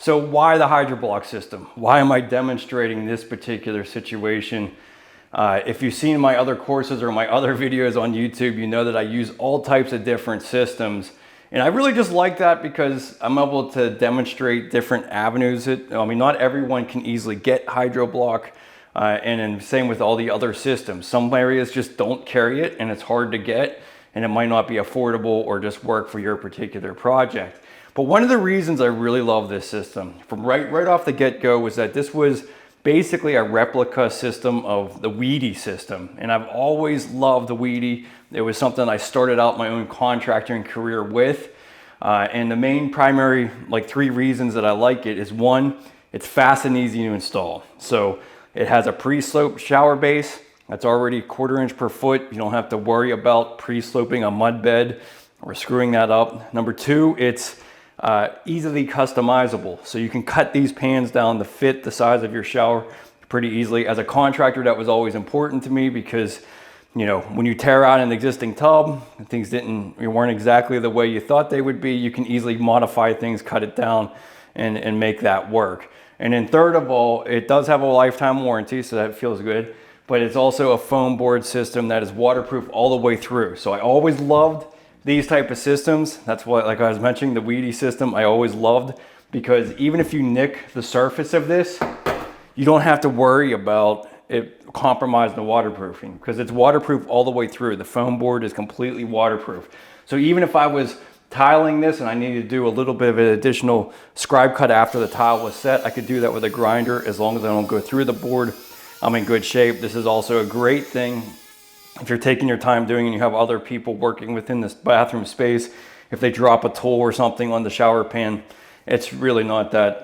So why the HYDROBLOK system? Why am I demonstrating this particular situation? If you've seen my other courses or my other videos on YouTube, you know that I use all types of different systems. And I really just like that because I'm able to demonstrate different avenues. I mean, not everyone can easily get HYDROBLOK, and then same with all the other systems. Some areas just don't carry it and it's hard to get, and it might not be affordable or just work for your particular project. But one of the reasons I really love this system from right off the get-go was that this was basically a replica system of the Weedy system. And I've always loved the Weedy. It was something I started out my own contracting career with. And the main primary, like 3 reasons that I like it is 1, it's fast and easy to install. So it has a pre-sloped shower base that's already 1/4 inch per foot. You don't have to worry about pre-sloping a mud bed or screwing that up. Number 2, it's easily customizable. So you can cut these pans down to fit the size of your shower pretty easily. As a contractor, that was always important to me because, you know, when you tear out an existing tub and things weren't exactly the way you thought they would be, you can easily modify things, cut it down, and make that work. And then third of all, it does have a lifetime warranty, so that feels good. But it's also a foam board system that is waterproof all the way through. So I always loved these type of systems. That's what, like I was mentioning, the Weedy system I always loved, because even if you nick the surface of this, you don't have to worry about it compromising the waterproofing because it's waterproof all the way through. The foam board is completely waterproof. So even if I was tiling this and I needed to do a little bit of an additional scribe cut after the tile was set, I could do that with a grinder as long as I don't go through the board. I'm in good shape. This is also a great thing if you're taking your time doing and you have other people working within this bathroom space. If they drop a tool or something on the shower pan, it's really not that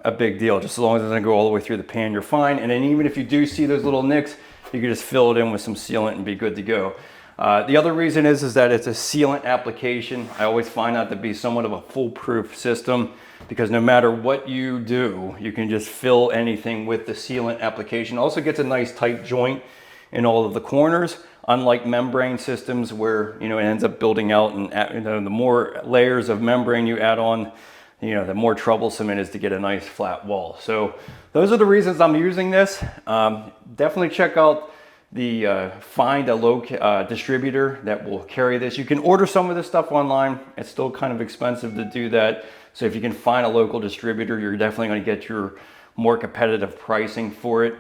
a big deal. Just as long as it doesn't go all the way through the pan, you're fine. And then even if you do see those little nicks, you can just fill it in with some sealant and be good to go. The other reason is that it's a sealant application. I always find that to be somewhat of a foolproof system because no matter what you do, you can just fill anything with the sealant application. It also gets a nice tight joint in all of the corners, unlike membrane systems where, you know, it ends up building out, and you know, the more layers of membrane you add on, you know, the more troublesome it is to get a nice flat wall. So those are the reasons I'm using this. Definitely check out the find a local distributor that will carry this. You can order some of this stuff online. It's still kind of expensive to do that. So if you can find a local distributor, you're definitely going to get your more competitive pricing for it.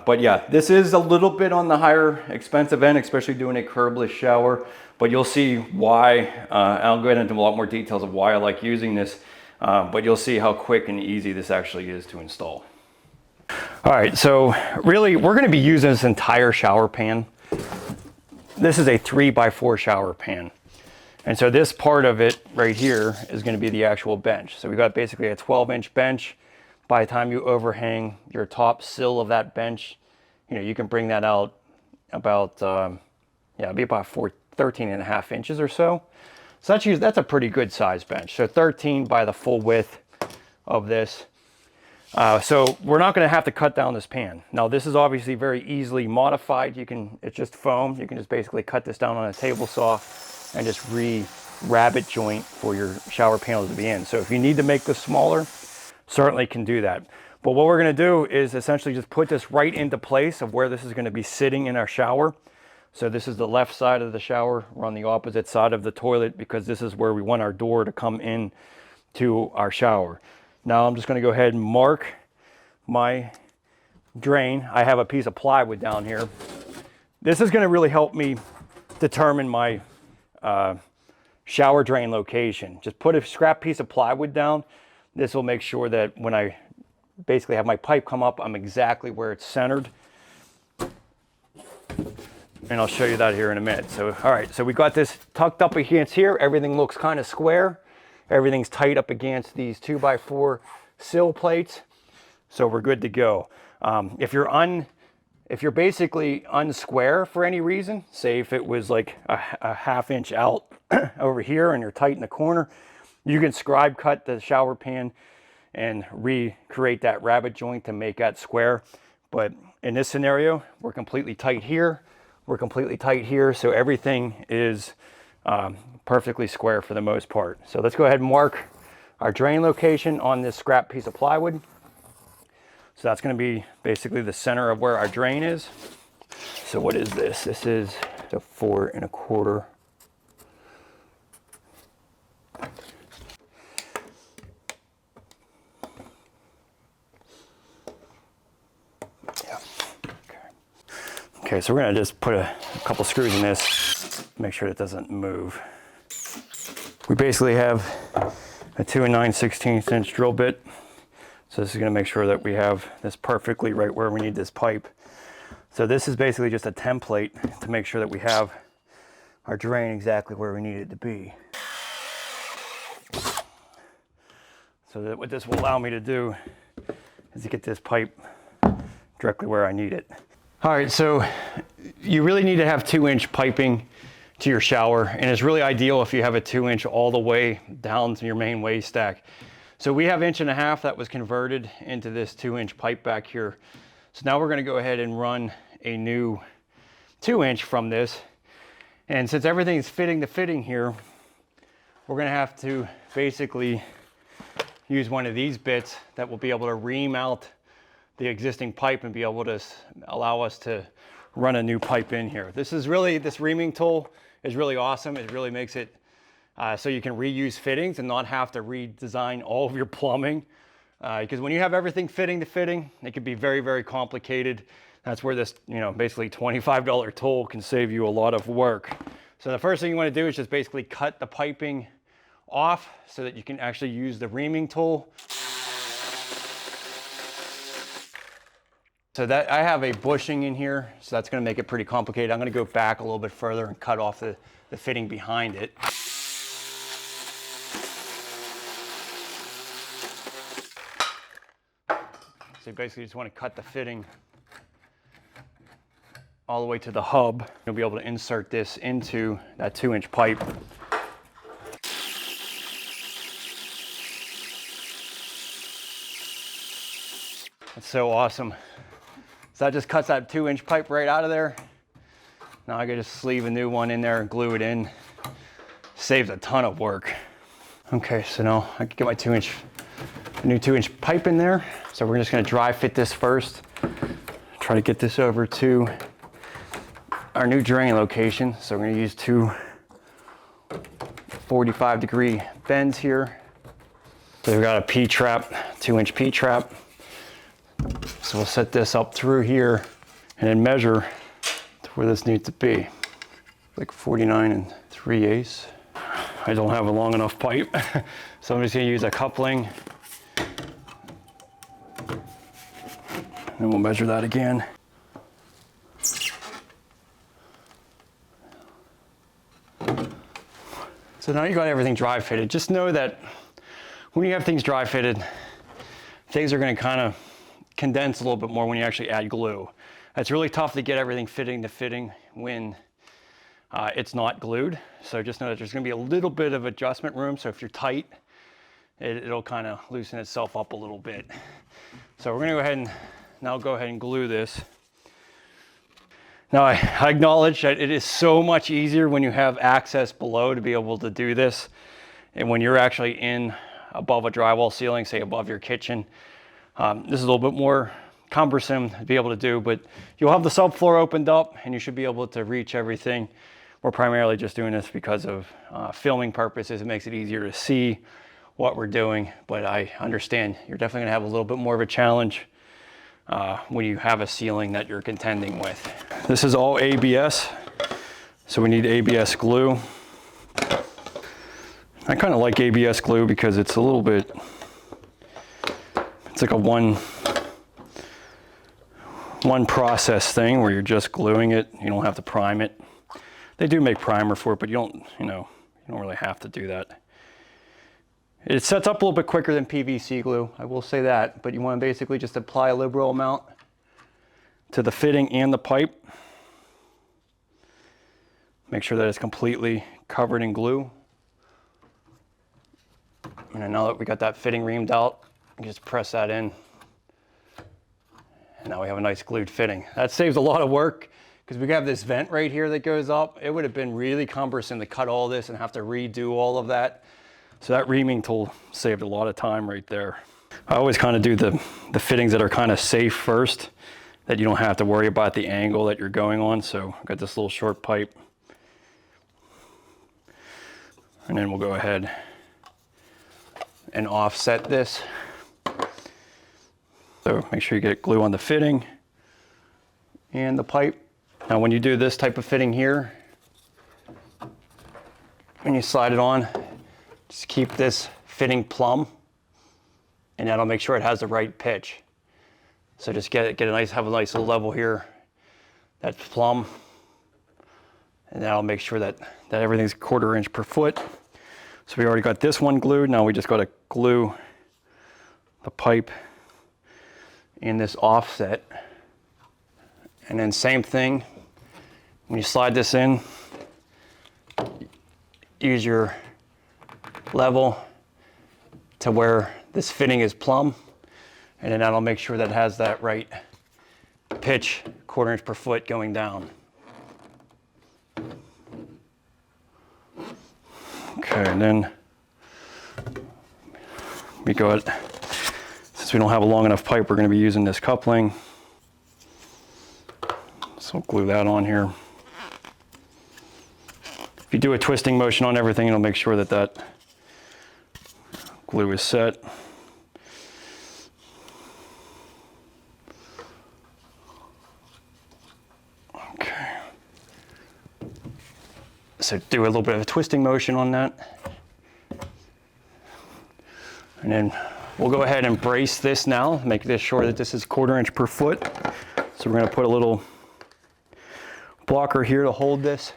But yeah, this is a little bit on the higher expensive end, especially doing a curbless shower, but you'll see why. I'll go into a lot more details of why I like using this, but you'll see how quick and easy this actually is to install. All right, so really we're going to be using this entire shower pan. This is a 3x4 shower pan. And so this part of it right here is going to be the actual bench. So we've got basically a 12-inch bench. By the time you overhang your top sill of that bench, you know, you can bring that out about, yeah, it'll be about 13.5 inches or so. So that's a pretty good size bench. So 13 by the full width of this. So we're not going to have to cut down this pan. Now this is obviously very easily modified. It's just foam. You can just basically cut this down on a table saw and just rabbet joint for your shower panels to be in. So if you need to make this smaller, certainly can do that. But what we're going to do is essentially just put this right into place of where this is going to be sitting in our shower. So this is the left side of the shower. We're on the opposite side of the toilet because this is where we want our door to come in to our shower. Now I'm just going to go ahead and mark my drain. I have a piece of plywood down here. This is going to really help me determine my shower drain location. Just put a scrap piece of plywood down. This will make sure that when I basically have my pipe come up, I'm exactly where it's centered. And I'll show you that here in a minute. So, all right, so we got this tucked up against here. Everything looks kind of square. Everything's tight up against these 2x4 sill plates. So we're good to go. If you're basically unsquare for any reason, say if it was like a ½ inch out over here and you're tight in the corner, you can scribe cut the shower pan and recreate that rabbet joint to make that square. But in this scenario, we're completely tight here. We're completely tight here. So everything is perfectly square for the most part. So let's go ahead and mark our drain location on this scrap piece of plywood. So that's going to be basically the center of where our drain is. So what is this? This is a 4 1/4. Yeah. Okay, so we're going to just put a couple screws in this, make sure it doesn't move. We basically have a 2 9/16 inch drill bit. So this is going to make sure that we have this perfectly right where we need this pipe. So this is basically just a template to make sure that we have our drain exactly where we need it to be. So that what this will allow me to do is to get this pipe directly where I need it. All right, so you really need to have 2-inch piping to your shower, and it's really ideal if you have a 2-inch all the way down to your main waste stack. So we have 1.5 inches that was converted into this 2-inch pipe back here. So now we're going to go ahead and run a new 2-inch from this. And since everything's fitting the fitting here, we're going to have to basically use one of these bits that will be able to ream out the existing pipe and be able to allow us to run a new pipe in here. This reaming tool is really awesome. It really makes it so you can reuse fittings and not have to redesign all of your plumbing. Because when you have everything fitting the fitting, it can be very, very complicated. That's where this, basically $25 tool can save you a lot of work. So the first thing you want to do is just basically cut the piping off so that you can actually use the reaming tool. So that I have a bushing in here, so that's going to make it pretty complicated. I'm going to go back a little bit further and cut off the fitting behind it. So you basically just want to cut the fitting all the way to the hub. You'll be able to insert this into that 2-inch pipe. That's so awesome. So that just cuts that 2-inch pipe right out of there. Now I can just sleeve a new one in there and glue it in. Saves a ton of work. Okay, so now I can get my new 2-inch pipe in there. So we're just going to dry fit this first. Try to get this over to our new drain location. So we're going to use two 45-degree bends here. So we've got a P-trap, 2-inch P-trap. So we'll set this up through here and then measure to where this needs to be. Like 49 3/8. I don't have a long enough pipe, so I'm just going to use a coupling. And we'll measure that again. So now you got everything dry fitted. Just know that when you have things dry fitted, things are going to kind of condense a little bit more when you actually add glue. It's really tough to get everything fitting to fitting when it's not glued. So just know that there's going to be a little bit of adjustment room. So if you're tight, it'll kind of loosen itself up a little bit. So we're going to go ahead and glue this. Now I acknowledge that it is so much easier when you have access below to be able to do this. And when you're actually in above a drywall ceiling, say above your kitchen, this is a little bit more cumbersome to be able to do, but you'll have the subfloor opened up and you should be able to reach everything. We're primarily just doing this because of filming purposes. It makes it easier to see what we're doing, but I understand you're definitely gonna have a little bit more of a challenge when you have a ceiling that you're contending with. This is all ABS, so we need ABS glue. I kind of like ABS glue because it's a little bit, it's like a one process thing where you're just gluing it. You don't have to prime it. They do make primer for it, but you don't really have to do that. It sets up a little bit quicker than PVC glue, I will say that, but you want to basically just apply a liberal amount to the fitting and the pipe. Make sure that it's completely covered in glue. And then now that we got that fitting reamed out, you just press that in. And now we have a nice glued fitting. That saves a lot of work because we have this vent right here that goes up. It would have been really cumbersome to cut all this and have to redo all of that. So that reaming tool saved a lot of time right there. I always kind of do the fittings that are kind of safe first, that you don't have to worry about the angle that you're going on. So I've got this little short pipe. And then we'll go ahead and offset this. So make sure you get glue on the fitting and the pipe. Now when you do this type of fitting here, when you slide it on, just keep this fitting plumb, and that'll make sure it has the right pitch. So just have a nice little level here. That's plumb, and that'll make sure that everything's 1/4 inch per foot. So we already got this one glued. Now we just got to glue the pipe in this offset. And then same thing, when you slide this in, use your level to where this fitting is plumb, and then that'll make sure that it has that right pitch, 1/4 inch per foot going down. Okay, and then we got, since we don't have a long enough pipe, we're going to be using this coupling. So we'll glue that on here. If you do a twisting motion on everything, it'll make sure that glue is set. Okay. So do a little bit of a twisting motion on that. And then we'll go ahead and brace this now, make this sure that this is 1/4 inch per foot. So we're going to put a little blocker here to hold this.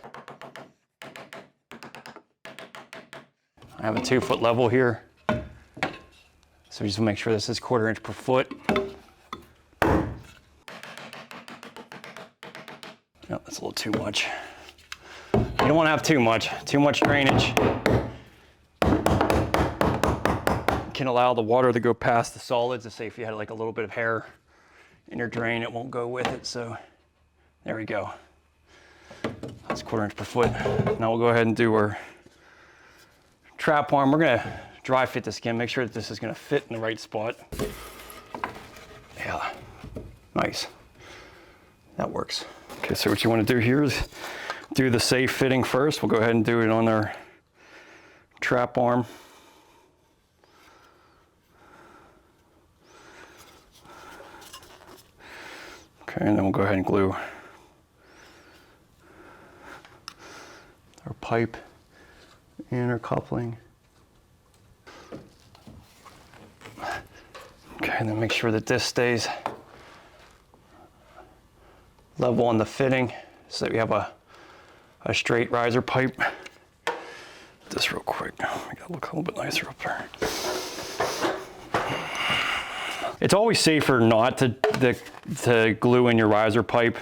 I have a 2-foot level here. So we just make sure this is 1/4 inch per foot. Oh, that's a little too much. You don't want to have too much drainage. Can allow the water to go past the solids. Let's say if you had like a little bit of hair in your drain, it won't go with it. So there we go. That's 1/4 inch per foot. Now we'll go ahead and do our trap arm. We're gonna dry fit this again, make sure that this is gonna fit in the right spot. Yeah, nice. That works. Okay, so what you wanna do here is do the safe fitting first. We'll go ahead and do it on our trap arm. Okay, and then we'll go ahead and glue our pipe and our coupling. Okay, and then make sure that this stays level on the fitting so that we have a straight riser pipe. This real quick, make that look a little bit nicer up there. It's always safer not to glue in your riser pipe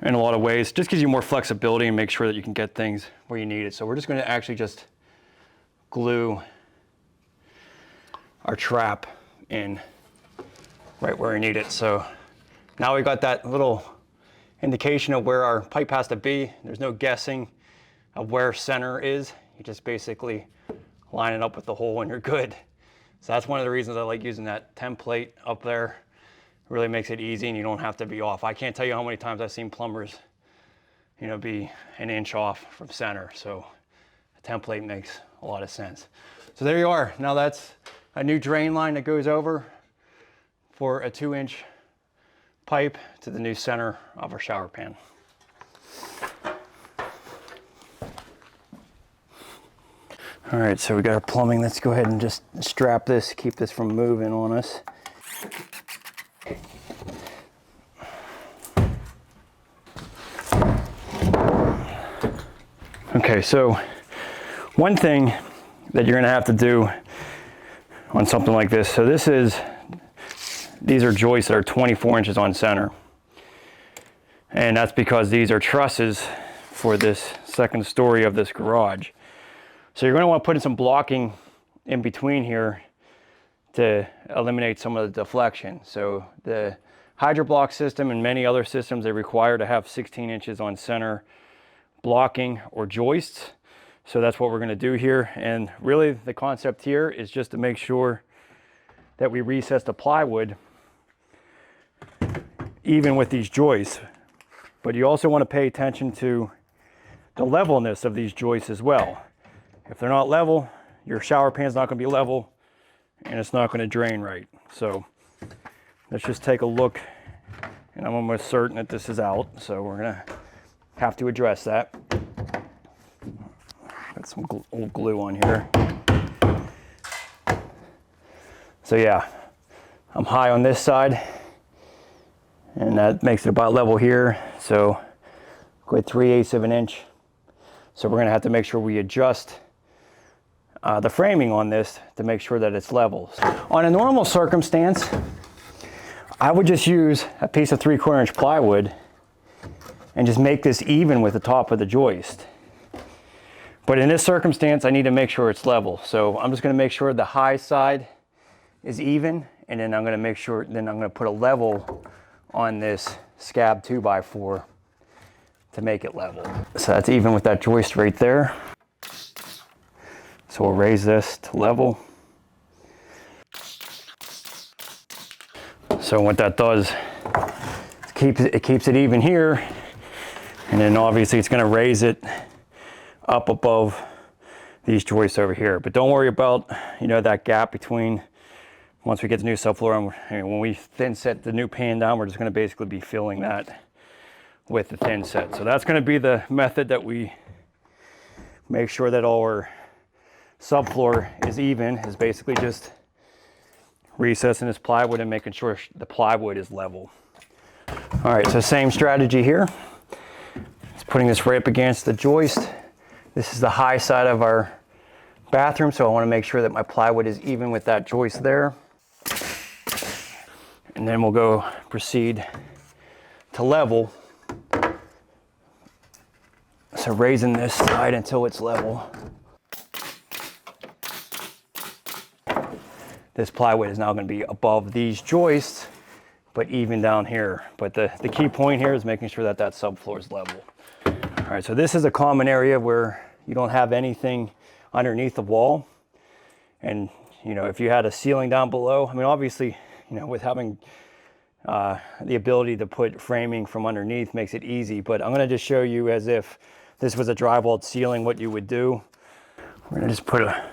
in a lot of ways. Just gives you more flexibility and make sure that you can get things where you need it. So we're just going to actually just glue our trap in right where we need it. So now we got that little indication of where our pipe has to be. There's no guessing of where center is. You just basically line it up with the hole and you're good. So that's one of the reasons I like using that template up there. It really makes it easy and you don't have to be off. I can't tell you how many times I've seen plumbers, you know, be an inch off from center. So a template makes a lot of sense. So there you are. Now that's a new drain line that goes over for a 2-inch pipe to the new center of our shower pan. All right, so we got our plumbing. Let's go ahead and just strap this, keep this from moving on us. Okay, so one thing that you're gonna have to do on something like this, so these are joists that are 24 inches on center. And that's because these are trusses for this second story of this garage. So you're going to want to put in some blocking in between here to eliminate some of the deflection. So the HYDROBLOK system and many other systems, they require to have 16 inches on center blocking or joists. So that's what we're going to do here. And really the concept here is just to make sure that we recess the plywood even with these joists. But you also want to pay attention to the levelness of these joists as well. If they're not level, your shower pan's not going to be level and it's not going to drain right. So let's just take a look, and I'm almost certain that this is out. So we're going to have to address that. Got some old glue on here. So yeah, I'm high on this side, and that makes it about level here. So go at 3/8 of an inch. So we're gonna have to make sure we adjust the framing on this to make sure that it's level. On a normal circumstance, I would just use a piece of 3/4 inch plywood and just make this even with the top of the joist. But in this circumstance, I need to make sure it's level. So I'm just gonna make sure the high side is even, and then I'm gonna make sure, then I'm gonna put a level on this scab 2x4 to make it level. So that's even with that joist right there. So we'll raise this to level. So what that does, it keeps it even here, and then obviously it's gonna raise it up above these joists over here. But don't worry about, you know, that gap between, once we get the new subfloor, and when we thin set the new pan down, we're just gonna basically be filling that with the thin set. So that's gonna be the method that we make sure that our subfloor is even, is basically just recessing this plywood and making sure the plywood is level. All right, so same strategy here. Just putting this right up against the joist. This is the high side of our bathroom, so I want to make sure that my plywood is even with that joist there. And then we'll proceed to level. So raising this side until it's level. This plywood is now going to be above these joists, but even down here. But the key point here is making sure that that subfloor is level. All right, so this is a common area where you don't have anything underneath the wall. And, you know, if you had a ceiling down below, I mean, obviously, you know, with having the ability to put framing from underneath makes it easy, but I'm gonna just show you as if this was a drywalled ceiling, what you would do. We're gonna just put a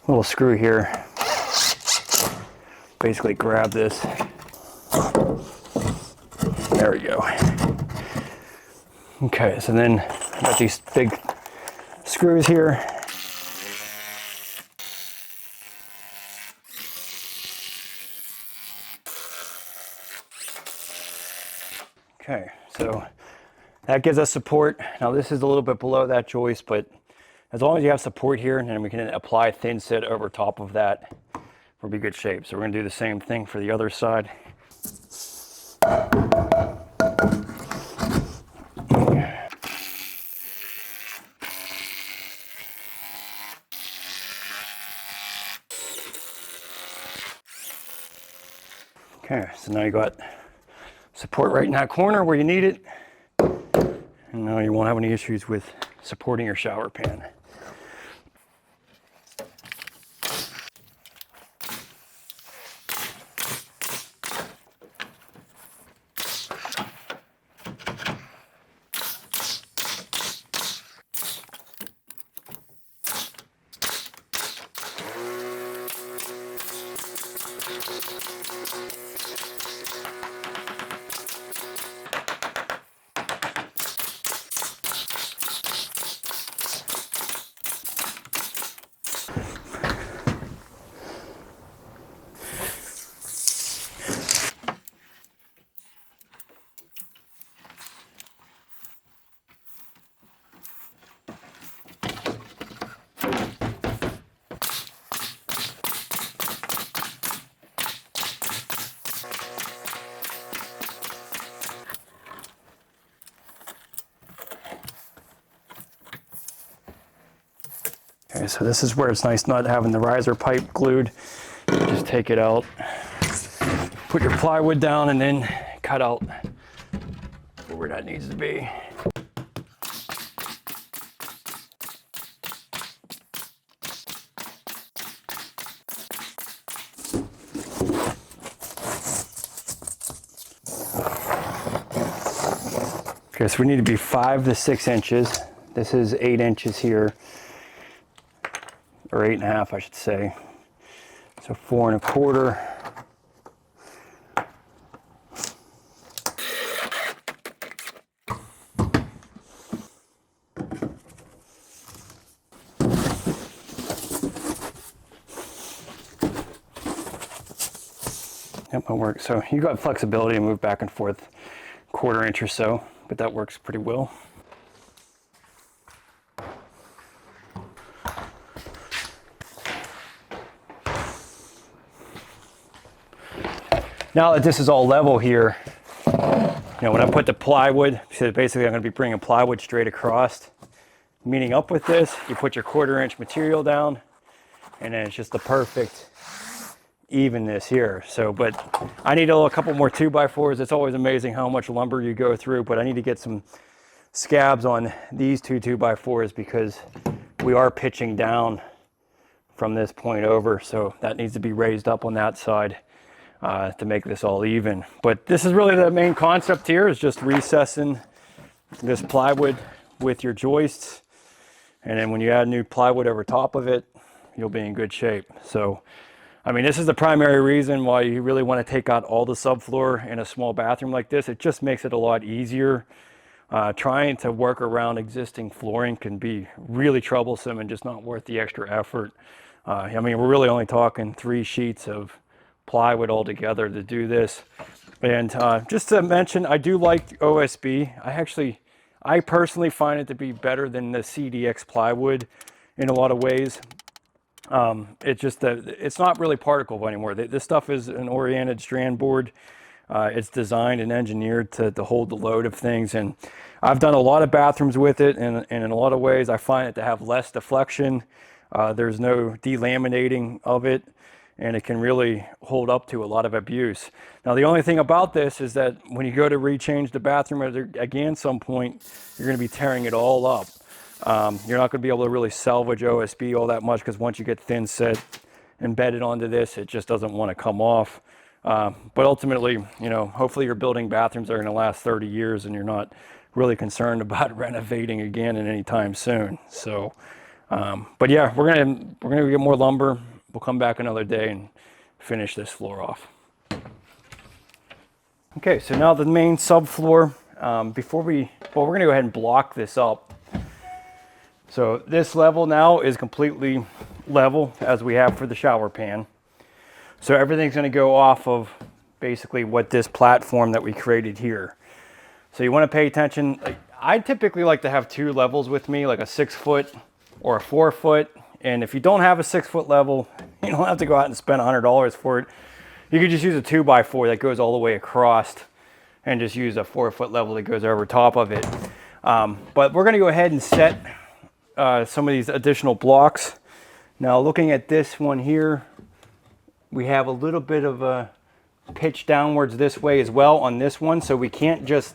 little screw here. Basically grab this. There we go. Okay, so then I've got these big screws here. Okay, so that gives us support. Now this is a little bit below that joist, but as long as you have support here, and then we can apply thin set over top of that, we'll be good shape. So we're gonna do the same thing for the other side. Okay, so now you got support right in that corner where you need it. And now you won't have any issues with supporting your shower pan. Okay, so this is where it's nice not having the riser pipe glued. Just take it out, put your plywood down, and then cut out where that needs to be. Okay, so we need to be 5 to 6 inches. This is 8 inches here, or 8.5, I should say. So 4 1/4. Yep, that works. So you got flexibility to move back and forth 1/4 inch or so, but that works pretty well. Now that this is all level here, you know, when I put the plywood, so basically I'm going to be bringing plywood straight across. Meeting up with this, you put your 1/4 inch material down, and then it's just the perfect evenness here. So, but I need a couple more 2x4s. It's always amazing how much lumber you go through, but I need to get some scabs on these 2x4s because we are pitching down from this point over. So that needs to be raised up on that side to make this all even. But this is really the main concept here, is just recessing this plywood with your joists. And then when you add new plywood over top of it, you'll be in good shape. So, I mean, this is the primary reason why you really want to take out all the subfloor in a small bathroom like this. It just makes it a lot easier. Trying to work around existing flooring can be really troublesome and just not worth the extra effort. I mean, we're really only talking 3 sheets of plywood altogether to do this. And just to mention, I do like OSB. I personally find it to be better than the CDX plywood in a lot of ways. It's just that it's not really particle anymore. This stuff is an oriented strand board. It's designed and engineered to hold the load of things. And I've done a lot of bathrooms with it, and in a lot of ways I find it to have less deflection. There's no delaminating of it, and it can really hold up to a lot of abuse. Now, the only thing about this is that when you go to rechange the bathroom again some point, you're going to be tearing it all up. You're not going to be able to really salvage OSB all that much, because once you get thin set embedded onto this, it just doesn't want to come off. But ultimately, you know, hopefully you're building bathrooms that are going to last 30 years and you're not really concerned about renovating again in any time soon. So, but yeah, we're gonna get more lumber. We'll come back another day and finish this floor off. Okay, so now the main subfloor. We're gonna go ahead and block this up. So this level now is completely level, as we have for the shower pan. So everything's gonna go off of basically what this platform that we created here. So you wanna pay attention. I typically like to have 2 levels with me, like a 6-foot or a 4-foot. And if you don't have a 6-foot level, you don't have to go out and spend $100 for it. You could just use a 2x4 that goes all the way across and just use a 4-foot level that goes over top of it. But we're gonna go ahead and set some of these additional blocks. Now, looking at this one here, we have a little bit of a pitch downwards this way as well on this one. So we can't just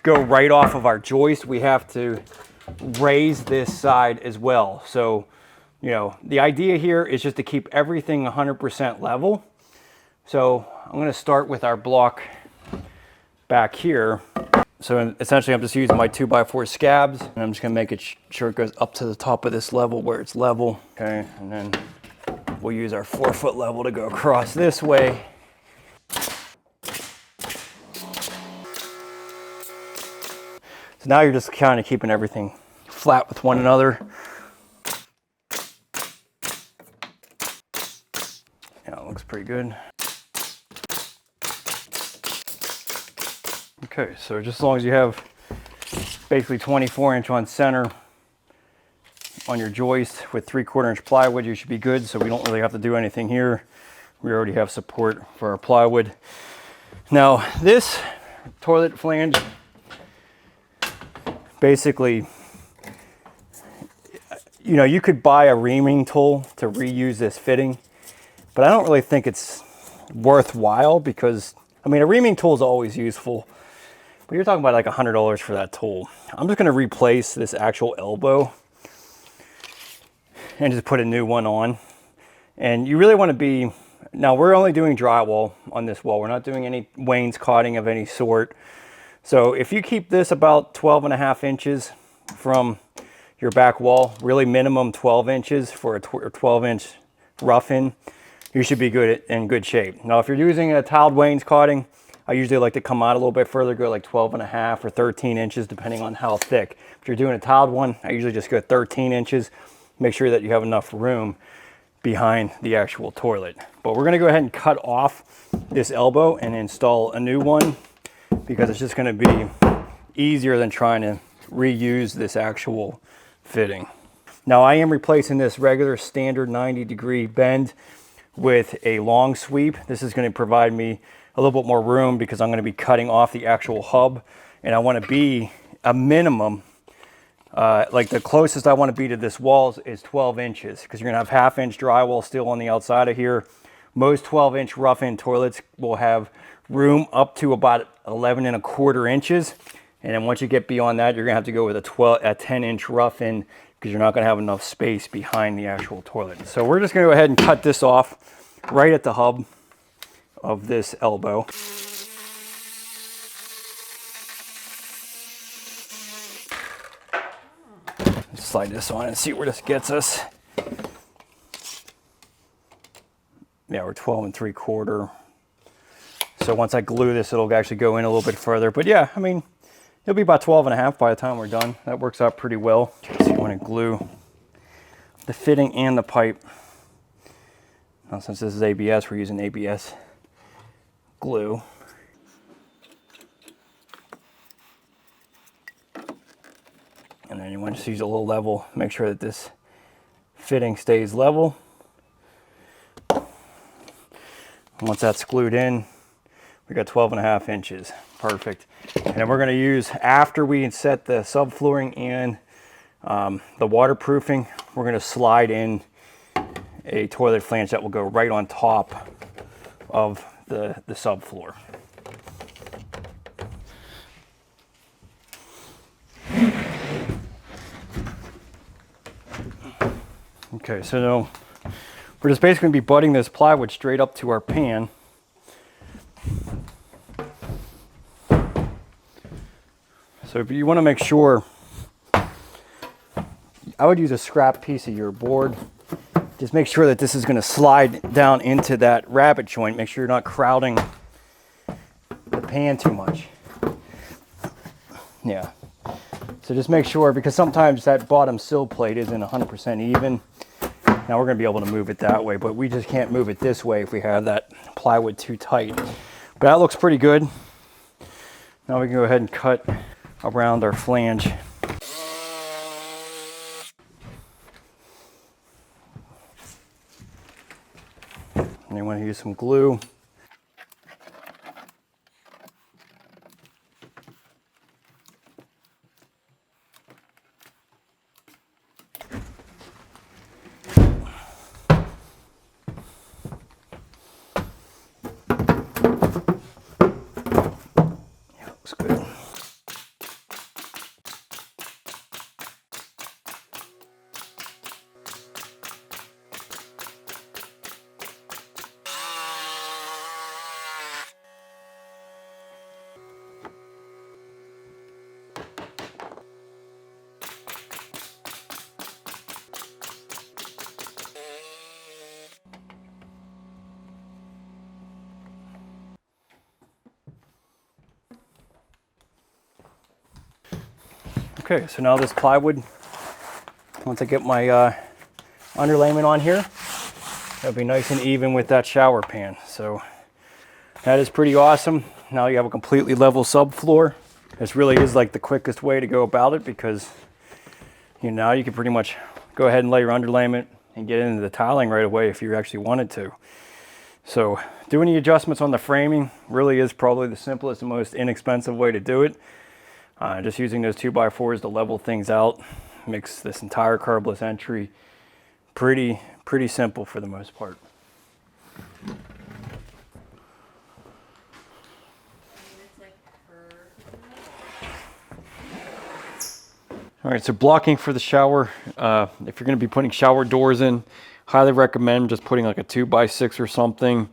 go right off of our joist. We have to raise this side as well. So, you know, the idea here is just to keep everything 100% level. So I'm going to start with our block back here. So essentially I'm just using my 2x4 scabs, and I'm just going to make it sure it goes up to the top of this level where it's level. Okay, and then we'll use our 4-foot level to go across this way. So now you're just kind of keeping everything flat with one another. Yeah, it looks pretty good. Okay, so just as long as you have basically 24 inch on center on your joist with 3/4 inch plywood, you should be good. So we don't really have to do anything here. We already have support for our plywood. Now this toilet flange, basically, you know, you could buy a reaming tool to reuse this fitting, but I don't really think it's worthwhile, because, I mean, a reaming tool is always useful, but you're talking about like $100 for that tool. I'm just gonna replace this actual elbow and just put a new one on. And you really wanna be, now we're only doing drywall on this wall. We're not doing any wainscoting of any sort. So if you keep this about 12.5 inches from your back wall, really minimum 12 inches for a 12-inch rough-in, you should be in good shape. Now, if you're using a tiled wainscoting, I usually like to come out a little bit further, go like 12.5 or 13 inches, depending on how thick. If you're doing a tiled one, I usually just go 13 inches. Make sure that you have enough room behind the actual toilet. But we're gonna go ahead and cut off this elbow and install a new one, because it's just gonna be easier than trying to reuse this actual fitting. Now, I am replacing this regular standard 90-degree bend with a long sweep. This is going to provide me a little bit more room because I'm going to be cutting off the actual hub, and I want to be a minimum, like the closest I want to be to this wall is 12 inches, because you're going to have 1/2 inch drywall still on the outside of here. Most 12-inch rough-in toilets will have room up to about 11.25 inches. And then once you get beyond that, you're gonna have to go with a 10-inch rough-in, because you're not gonna have enough space behind the actual toilet. So we're just gonna go ahead and cut this off right at the hub of this elbow. Let's slide this on and see where this gets us. Yeah, we're 12.75. So once I glue this, it'll actually go in a little bit further. But yeah, I mean, it'll be about 12.5 by the time we're done. That works out pretty well. So you want to glue the fitting and the pipe. Now, since this is ABS, we're using ABS glue. And then you want to just use a little level, make sure that this fitting stays level. Once that's glued in, we got 12.5 inches. Perfect. And then we're going to use, after we set the subflooring and the waterproofing, we're going to slide in a toilet flange that will go right on top of the subfloor. Okay, so now we're just basically going to be butting this plywood straight up to our pan. So if you want to make sure, I would use a scrap piece of your board. Just make sure that this is going to slide down into that rabbet joint. Make sure you're not crowding the pan too much. Yeah. So just make sure, because sometimes that bottom sill plate isn't 100% even. Now we're going to be able to move it that way, but we just can't move it this way if we have that plywood too tight. But that looks pretty good. Now we can go ahead and cut around our flange. And you want to use some glue. Yeah, looks good. Okay, so now this plywood, once I get my underlayment on here, it'll be nice and even with that shower pan. So that is pretty awesome. Now you have a completely level subfloor. This really is like the quickest way to go about it, because you know, now you can pretty much go ahead and lay your underlayment and get into the tiling right away if you actually wanted to. So doing the adjustments on the framing really is probably the simplest and most inexpensive way to do it. Just using those 2x4s to level things out makes this entire curbless entry pretty simple for the most part. All right, so blocking for the shower. If you're going to be putting shower doors in, highly recommend just putting like a 2x6 or something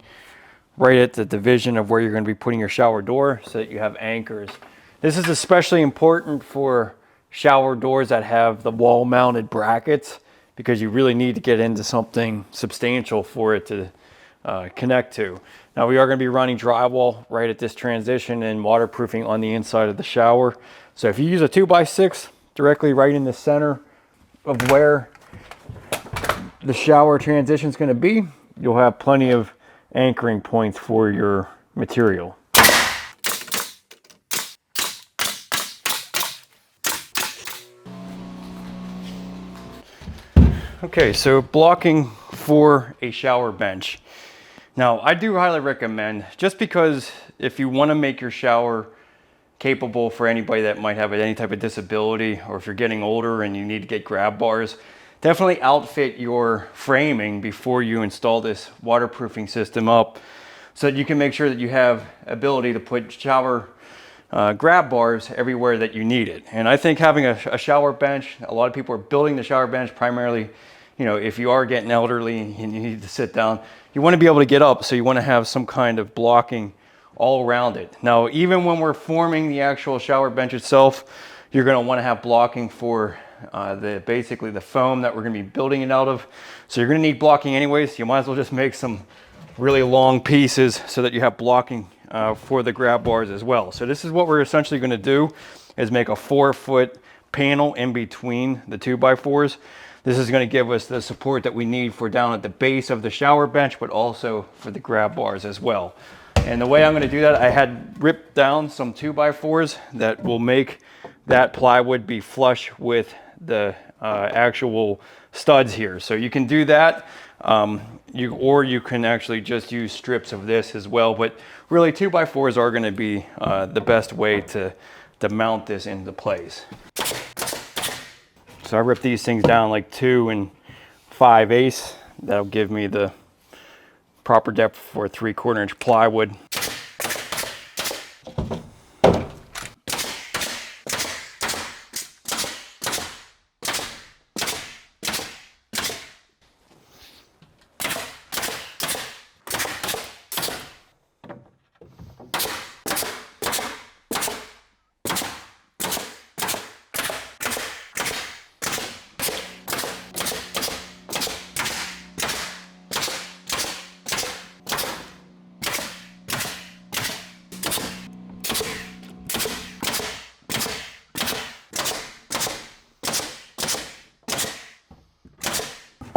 right at the division of where you're going to be putting your shower door, so that you have anchors. This is especially important for shower doors that have the wall mounted brackets, because you really need to get into something substantial for it to connect to. Now we are going to be running drywall right at this transition and waterproofing on the inside of the shower. So if you use a 2x6 directly right in the center of where the shower transition is going to be, you'll have plenty of anchoring points for your material. Okay, so blocking for a shower bench. Now, I do highly recommend, just because if you want to make your shower capable for anybody that might have any type of disability, or if you're getting older and you need to get grab bars, definitely outfit your framing before you install this waterproofing system up, so that you can make sure that you have ability to put shower grab bars everywhere that you need it. And I think having a shower bench, a lot of people are building the shower bench primarily, you know, if you are getting elderly and you need to sit down, you want to be able to get up, so you want to have some kind of blocking all around it. Now, even when we're forming the actual shower bench itself, you're going to want to have blocking for basically the foam that we're going to be building it out of. So you're going to need blocking anyways. You might as well just make some really long pieces so that you have blocking for the grab bars as well. So this is what we're essentially going to do, is make a 4-foot panel in between the 2x4s. This is going to give us the support that we need for down at the base of the shower bench, but also for the grab bars as well. And the way I'm going to do that, I had ripped down some 2x4s that will make that plywood be flush with the actual studs here. So you can do that, or you can actually just use strips of this as well. But really, 2x4s are going to be the best way to mount this into place. So I ripped these things down like 2 5/8. That'll give me the proper depth for a 3/4 inch plywood.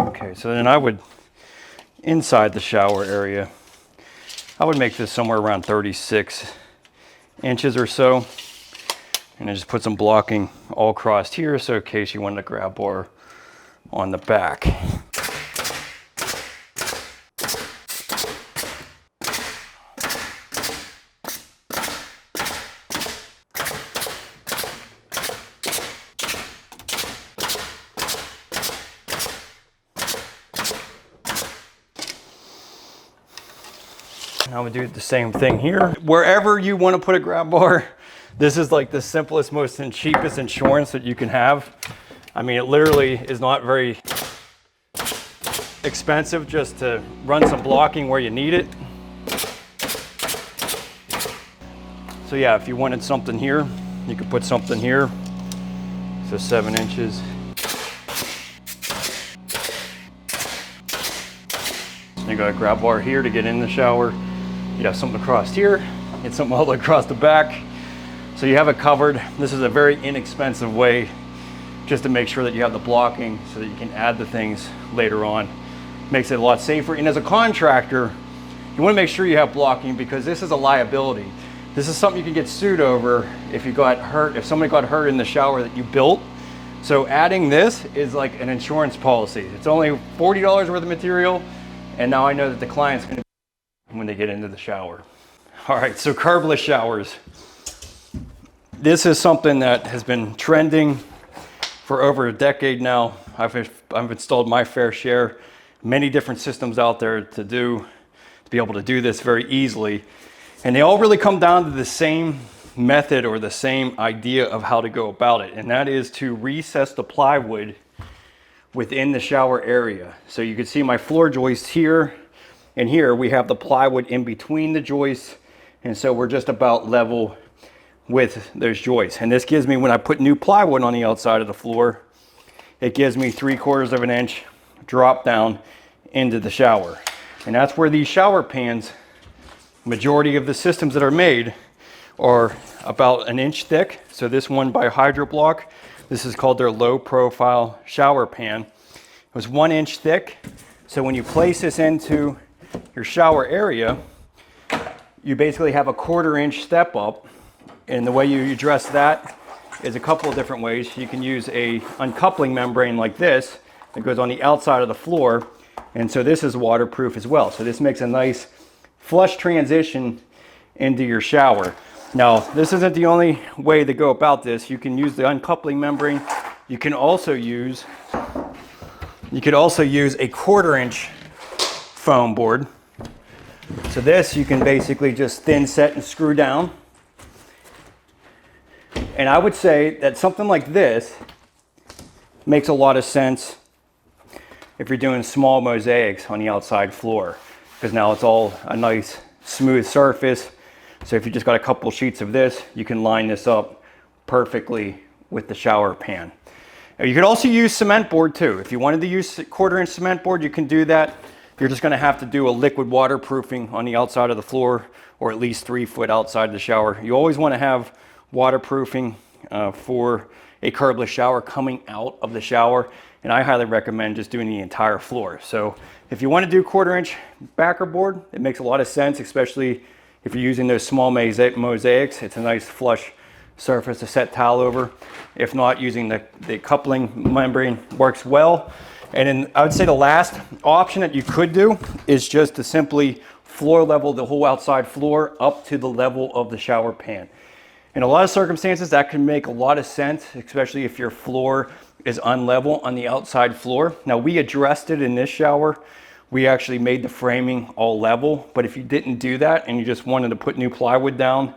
Okay, so then I would, inside the shower area, I would make this somewhere around 36 inches or so. And I just put some blocking all across here, so in case you wanted a grab bar on the back. I would do the same thing here. Wherever you want to put a grab bar, this is like the simplest, most and cheapest insurance that you can have. I mean, it literally is not very expensive just to run some blocking where you need it. So yeah, if you wanted something here, you could put something here. So 7 inches. You got a grab bar here to get in the shower. You have something across here, get something all the way across the back. So you have it covered. This is a very inexpensive way just to make sure that you have the blocking so that you can add the things later on. Makes it a lot safer. And as a contractor, you want to make sure you have blocking, because this is a liability. This is something you can get sued over if you got hurt, if somebody got hurt in the shower that you built. So adding this is like an insurance policy. It's only $40 worth of material, and now I know that the client's going to when they get into the shower. All right, so curbless showers. This is something that has been trending for over a decade now. I've installed my fair share, many different systems out there to be able to do this very easily. And they all really come down to the same method or the same idea of how to go about it. And that is to recess the plywood within the shower area. So you can see my floor joist here, and here we have the plywood in between the joists, and so we're just about level with those joists. And this gives me, when I put new plywood on the outside of the floor, it gives me 3/4 of an inch drop down into the shower. And that's where these shower pans, majority of the systems that are made, are about 1 inch thick. So this one by HYDROBLOK, this is called their low profile shower pan. It was 1 inch thick. So when you place this into your shower area, you basically have a 1/4 inch step up. And the way you address that is a couple of different ways. You can use a uncoupling membrane like this that goes on the outside of the floor. And so this is waterproof as well. So this makes a nice flush transition into your shower. Now, this isn't the only way to go about this. You can use the uncoupling membrane. You could also use a 1/4 inch foam board. So this you can basically just thin set and screw down. And I would say that something like this makes a lot of sense if you're doing small mosaics on the outside floor, because now it's all a nice smooth surface. So if you just got a couple sheets of this, you can line this up perfectly with the shower pan. Now, you could also use cement board too. If you wanted to use 1/4 inch cement board, you can do that. You're just going to have to do a liquid waterproofing on the outside of the floor, or at least 3 foot outside the shower. You always want to have waterproofing for a curbless shower coming out of the shower, and I highly recommend just doing the entire floor. So if you want to do 1/4 inch backer board, it makes a lot of sense, especially if you're using those small mosaics. It's a nice flush surface to set towel over. If not, using the coupling membrane works well. And then I would say the last option that you could do is just to simply floor level the whole outside floor up to the level of the shower pan. In a lot of circumstances, that can make a lot of sense, especially if your floor is unlevel on the outside floor. Now, we addressed it in this shower. We actually made the framing all level, but if you didn't do that and you just wanted to put new plywood down,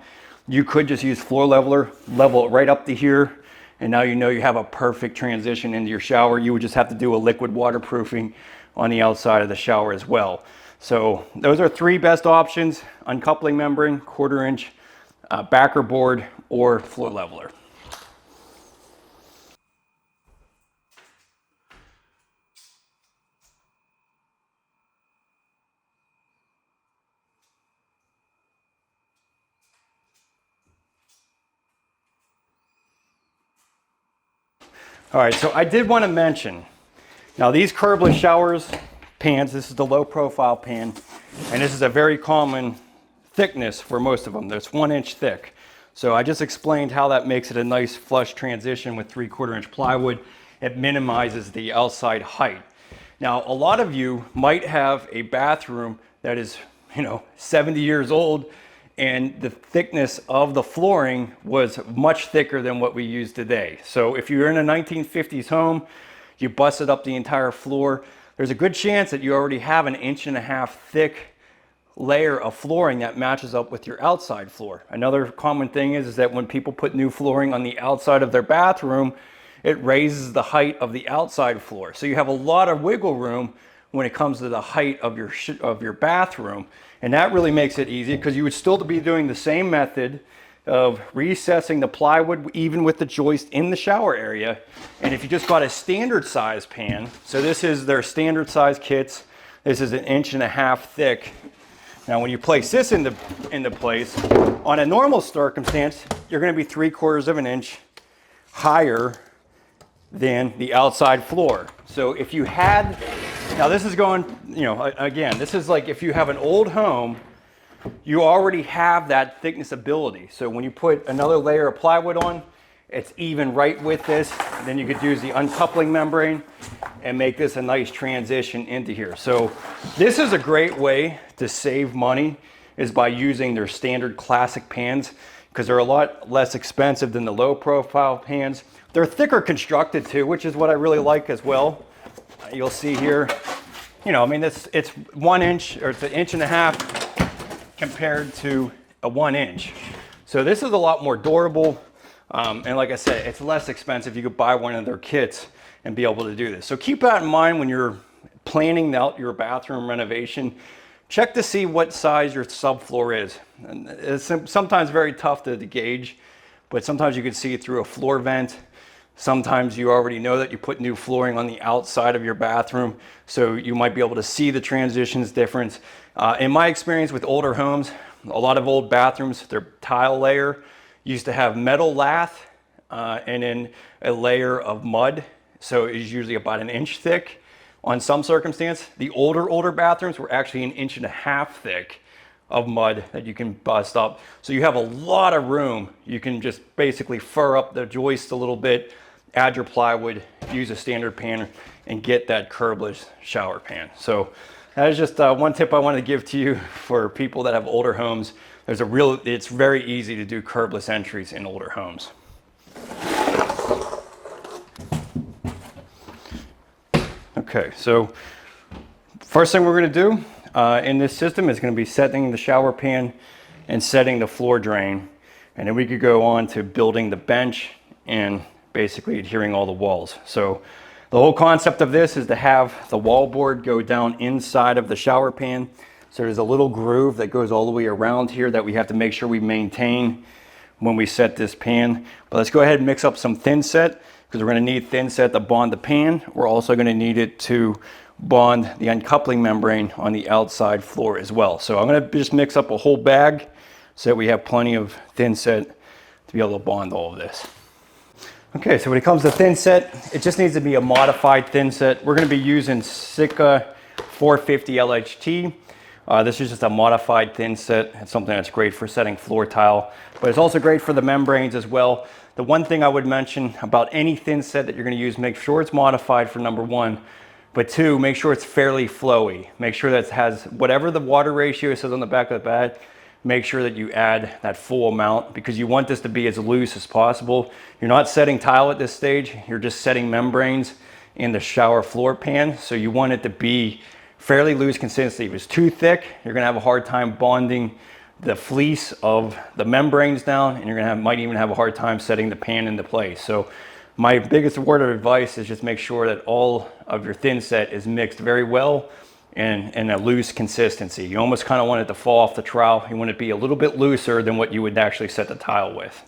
you could just use floor leveler, level it right up to here, and now you know you have a perfect transition into your shower. You would just have to do a liquid waterproofing on the outside of the shower as well. So those are 3 best options: uncoupling membrane, 1/4 inch backer board, or floor leveler. All right, so I did want to mention, now these curbless showers pans, this is the low profile pan, and this is a very common thickness for most of them. That's 1 inch thick. So I just explained how that makes it a nice flush transition with 3/4 inch plywood. It minimizes the outside height. Now, a lot of you might have a bathroom that is, 70 years old, and the thickness of the flooring was much thicker than what we use today. So if you're in a 1950s home, you busted up the entire floor, there's a good chance that you already have an 1.5 inch thick layer of flooring that matches up with your outside floor. Another common thing is that when people put new flooring on the outside of their bathroom, it raises the height of the outside floor. So you have a lot of wiggle room when it comes to the height of your bathroom. And that really makes it easy, because you would still be doing the same method of recessing the plywood even with the joist in the shower area. And if you just got a standard size pan, so this is their standard size kits, this is 1.5 inch thick. Now, when you place this into place, on a normal circumstance, you're going to be 3/4 of an inch higher than the outside floor. So if you had, now this is going, again, this is like if you have an old home, you already have that thickness ability. So when you put another layer of plywood on, it's even right with this. Then you could use the uncoupling membrane and make this a nice transition into here. So this is a great way to save money, is by using their standard classic pans, because they're a lot less expensive than the low profile pans. They're thicker constructed too, which is what I really like as well. You'll see here, it's 1 inch, or it's 1.5 inch compared to a 1 inch. So this is a lot more durable. And like I said, it's less expensive. You could buy one of their kits and be able to do this. So keep that in mind when you're planning out your bathroom renovation. Check to see what size your subfloor is. And it's sometimes very tough to gauge. but sometimes you can see it through a floor vent. Sometimes you already know that you put new flooring on the outside of your bathroom, so you might be able to see the transitions difference. In my experience with older homes, a lot of old bathrooms, their tile layer used to have metal lath and then a layer of mud, so it's usually about 1 inch thick. On some circumstance, the older bathrooms were actually 1.5 inches thick of mud that you can bust up. So you have a lot of room. You can just basically fur up the joist a little bit, add your plywood, use a standard pan, and get that curbless shower pan. So that is just one tip I wanted to give to you for people that have older homes. It's very easy to do curbless entries in older homes. Okay, so first thing we're going to do in this system is going to be setting the shower pan and setting the floor drain, and then we could go on to building the bench and basically adhering all the walls. So the whole concept of this is to have the wall board go down inside of the shower pan. So there's a little groove that goes all the way around here that we have to make sure we maintain when we set this pan. But let's go ahead and mix up some thin set, because we're going to need thin set to bond the pan. We're also going to need it to bond the uncoupling membrane on the outside floor as well. So I'm going to just mix up a whole bag so that we have plenty of thin set to be able to bond all of this. Okay, so when it comes to thin set, it just needs to be a modified thin set. We're going to be using Sitka 450 LHT. This is just a modified thin set. It's something that's great for setting floor tile, but it's also great for the membranes as well. The one thing I would mention about any thin set that you're going to use, make sure it's modified for number one, but two, make sure it's fairly flowy. Make sure that it has whatever the water ratio says on the back of the bag. Make sure that you add that full amount, because you want this to be as loose as possible. You're not setting tile at this stage, you're just setting membranes in the shower floor pan. So you want it to be fairly loose consistency. If it's too thick, you're gonna have a hard time bonding the fleece of the membranes down, and might even have a hard time setting the pan into place. So my biggest word of advice is just make sure that all of your thin set is mixed very well and a loose consistency. You almost kind of want it to fall off the trowel. You want it to be a little bit looser than what you would actually set the tile with.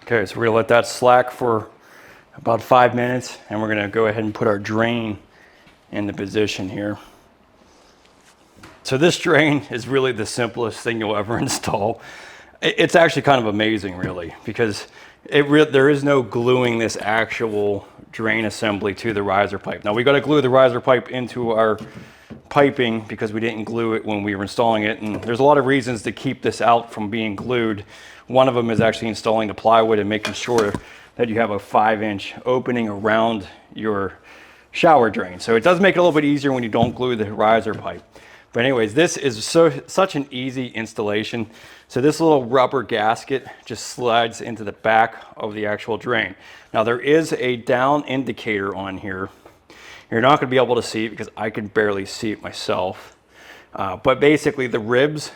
Okay, so we're gonna let that slack for about 5 minutes, and we're gonna go ahead and put our drain into position here. So this drain is really the simplest thing you'll ever install. It's actually kind of amazing, really, because there is no gluing this actual drain assembly to the riser pipe. Now we got to glue the riser pipe into our piping because we didn't glue it when we were installing it, and there's a lot of reasons to keep this out from being glued. One of them is actually installing the plywood and making sure that you have a 5-inch opening around your shower drain. So it does make it a little bit easier when you don't glue the riser pipe. But anyways, this is such an easy installation. So this little rubber gasket just slides into the back of the actual drain. Now there is a down indicator on here. You're not going to be able to see it because I can barely see it myself. But basically the ribs,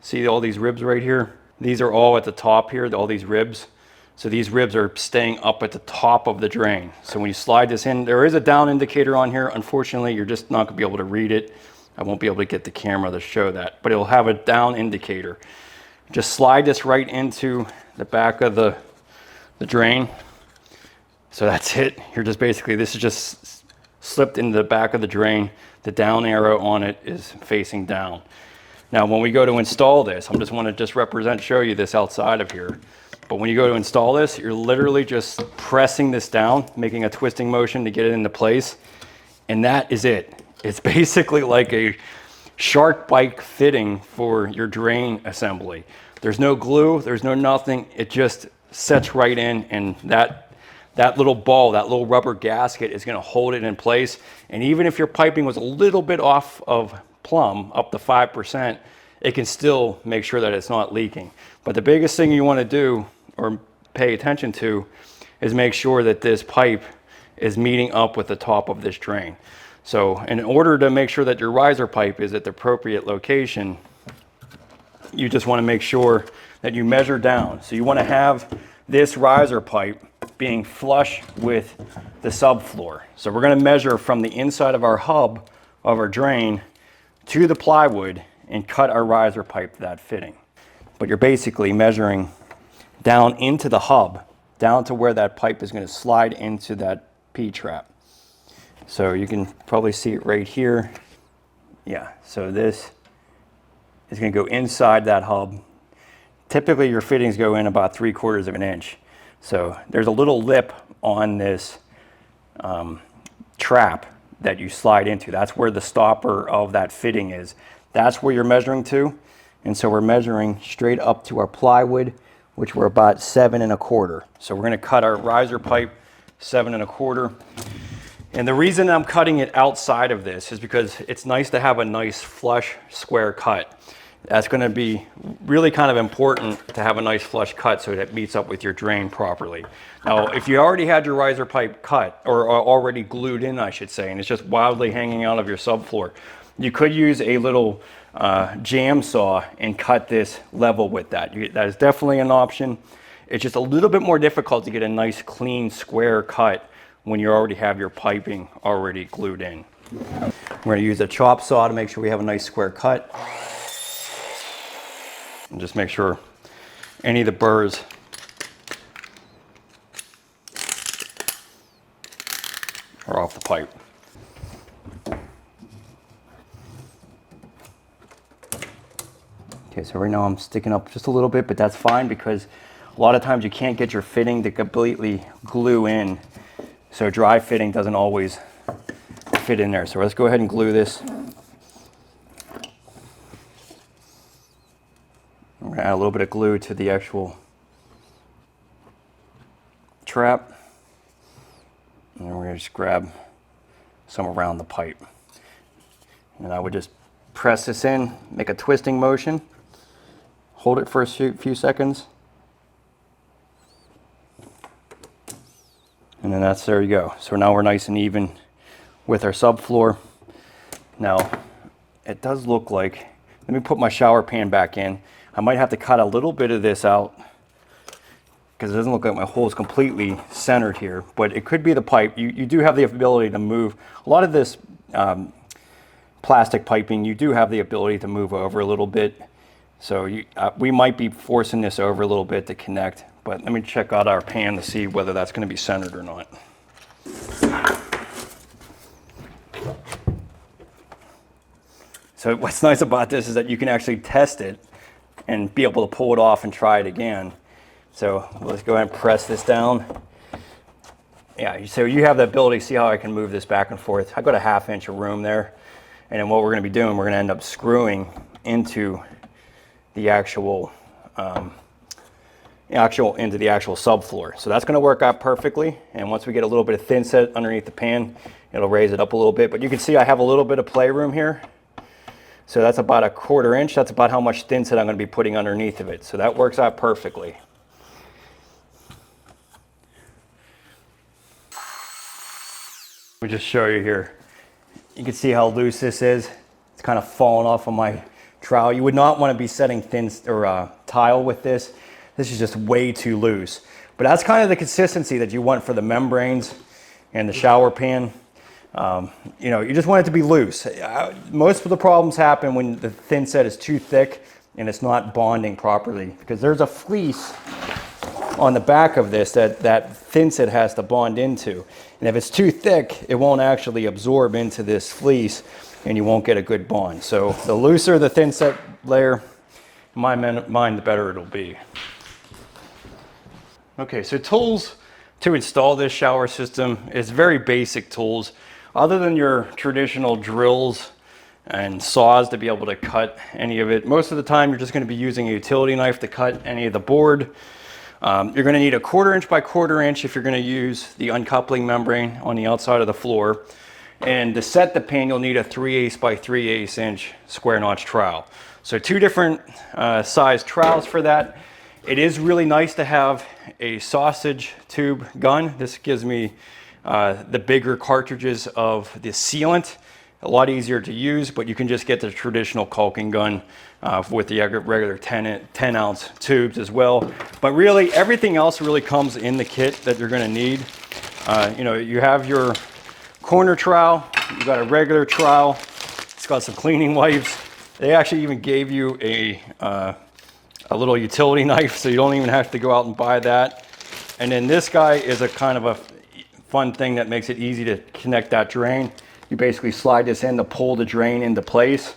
see all these ribs right here? These are all at the top here, all these ribs. So these ribs are staying up at the top of the drain. So when you slide this in, there is a down indicator on here. Unfortunately, you're just not going to be able to read it. I won't be able to get the camera to show that, but it'll have a down indicator. Just slide this right into the back of the drain. So that's it. You're just basically, this is just slipped into the back of the drain. The down arrow on it is facing down. Now, when we go to install this, I just want to show you this outside of here. But when you go to install this, you're literally just pressing this down, making a twisting motion to get it into place. And that is it. It's basically like a shark bite fitting for your drain assembly. There's no glue, there's no nothing. It just sets right in, and that little ball, that little rubber gasket is gonna hold it in place. And even if your piping was a little bit off of plumb, up to 5%, it can still make sure that it's not leaking. But the biggest thing you wanna do or pay attention to is make sure that this pipe is meeting up with the top of this drain. So in order to make sure that your riser pipe is at the appropriate location, you just want to make sure that you measure down. So you want to have this riser pipe being flush with the subfloor. So we're going to measure from the inside of our hub of our drain to the plywood and cut our riser pipe to that fitting. But you're basically measuring down into the hub, down to where that pipe is going to slide into that P-trap. So you can probably see it right here. Yeah, so this is going to go inside that hub. Typically your fittings go in about 3/4 of an inch. So there's a little lip on this trap that you slide into. That's where the stopper of that fitting is. That's where you're measuring to. And so we're measuring straight up to our plywood, which we're about 7 1/4. So we're going to cut our riser pipe 7 1/4. And the reason I'm cutting it outside of this is because it's nice to have a nice flush square cut. That's going to be really kind of important to have a nice flush cut so that it meets up with your drain properly. Now, if you already had your riser pipe cut, or already glued in, I should say, and it's just wildly hanging out of your subfloor, you could use a little jam saw and cut this level with that. That is definitely an option. It's just a little bit more difficult to get a nice clean square cut when you already have your piping already glued in. We're going to use a chop saw to make sure we have a nice square cut. And just make sure any of the burrs are off the pipe. Okay, so right now I'm sticking up just a little bit, but that's fine because a lot of times you can't get your fitting to completely glue in. So dry fitting doesn't always fit in there. So let's go ahead and glue this. We're going to add a little bit of glue to the actual trap. And then we're going to just grab some around the pipe. And I would just press this in, make a twisting motion, hold it for a few seconds. And then there you go. So now we're nice and even with our subfloor. Now, it does look like, let me put my shower pan back in. I might have to cut a little bit of this out because it doesn't look like my hole is completely centered here, but it could be the pipe. You do have the ability to move. A lot of this plastic piping, you do have the ability to move over a little bit. So we might be forcing this over a little bit to connect, but let me check out our pan to see whether that's going to be centered or not. So what's nice about this is that you can actually test it and be able to pull it off and try it again. So let's go ahead and press this down. Yeah, so you have the ability to see how I can move this back and forth. I've got a 1/2 inch of room there. And then what we're going to be doing, we're going to end up screwing into the actual subfloor. So that's going to work out perfectly. And once we get a little bit of thin set underneath the pan, it'll raise it up a little bit. But you can see I have a little bit of playroom here. So that's about 1/4 inch. That's about how much thin set I'm going to be putting underneath of it. So that works out perfectly. Let me just show you here. You can see how loose this is. It's kind of falling off of my trowel. You would not want to be setting thin or tile with this. This is just way too loose. But that's kind of the consistency that you want for the membranes and the shower pan. You know, you just want it to be loose. Most of the problems happen when the thin set is too thick and it's not bonding properly, because there's a fleece on the back of this that thin set has to bond into. And if it's too thick, it won't actually absorb into this fleece and you won't get a good bond. So the looser the thin set layer, in my mind, the better it'll be. Okay, so tools to install this shower system is very basic tools. Other than your traditional drills and saws to be able to cut any of it, most of the time you're just going to be using a utility knife to cut any of the board. You're going to need a 1/4 inch by 1/4 inch if you're going to use the uncoupling membrane on the outside of the floor. And to set the pan, you'll need a 3/8 by 3/8 inch square notch trowel. So 2 different size trowels for that. It is really nice to have a sausage tube gun. This gives me the bigger cartridges of the sealant. A lot easier to use, but you can just get the traditional caulking gun with the regular 10 ounce tubes as well. But really, everything else really comes in the kit that you're going to need. You know, you have your corner trowel, you got a regular trowel, got some cleaning wipes. They actually even gave you a little utility knife, so you don't even have to go out and buy that. And then this guy is a kind of a fun thing that makes it easy to connect that drain. You basically slide this in to pull the drain into place.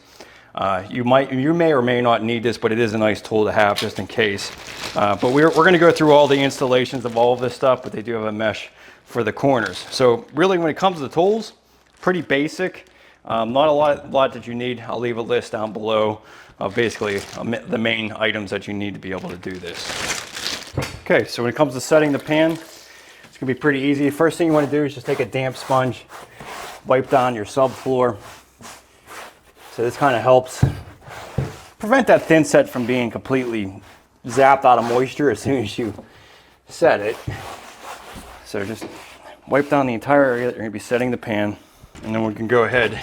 You may or may not need this, but it is a nice tool to have just in case. But we're going to go through all the installations of all of this stuff, but they do have a mesh for the corners. So really, when it comes to the tools, pretty basic. Not a lot that you need. I'll leave a list down below of basically the main items that you need to be able to do this. Okay, so when it comes to setting the pan, it's going to be pretty easy. First thing you want to do is just take a damp sponge, wipe down your subfloor. So this kind of helps prevent that thin set from being completely zapped out of moisture as soon as you set it. So just wipe down the entire area that you're going to be setting the pan, and then we can go ahead.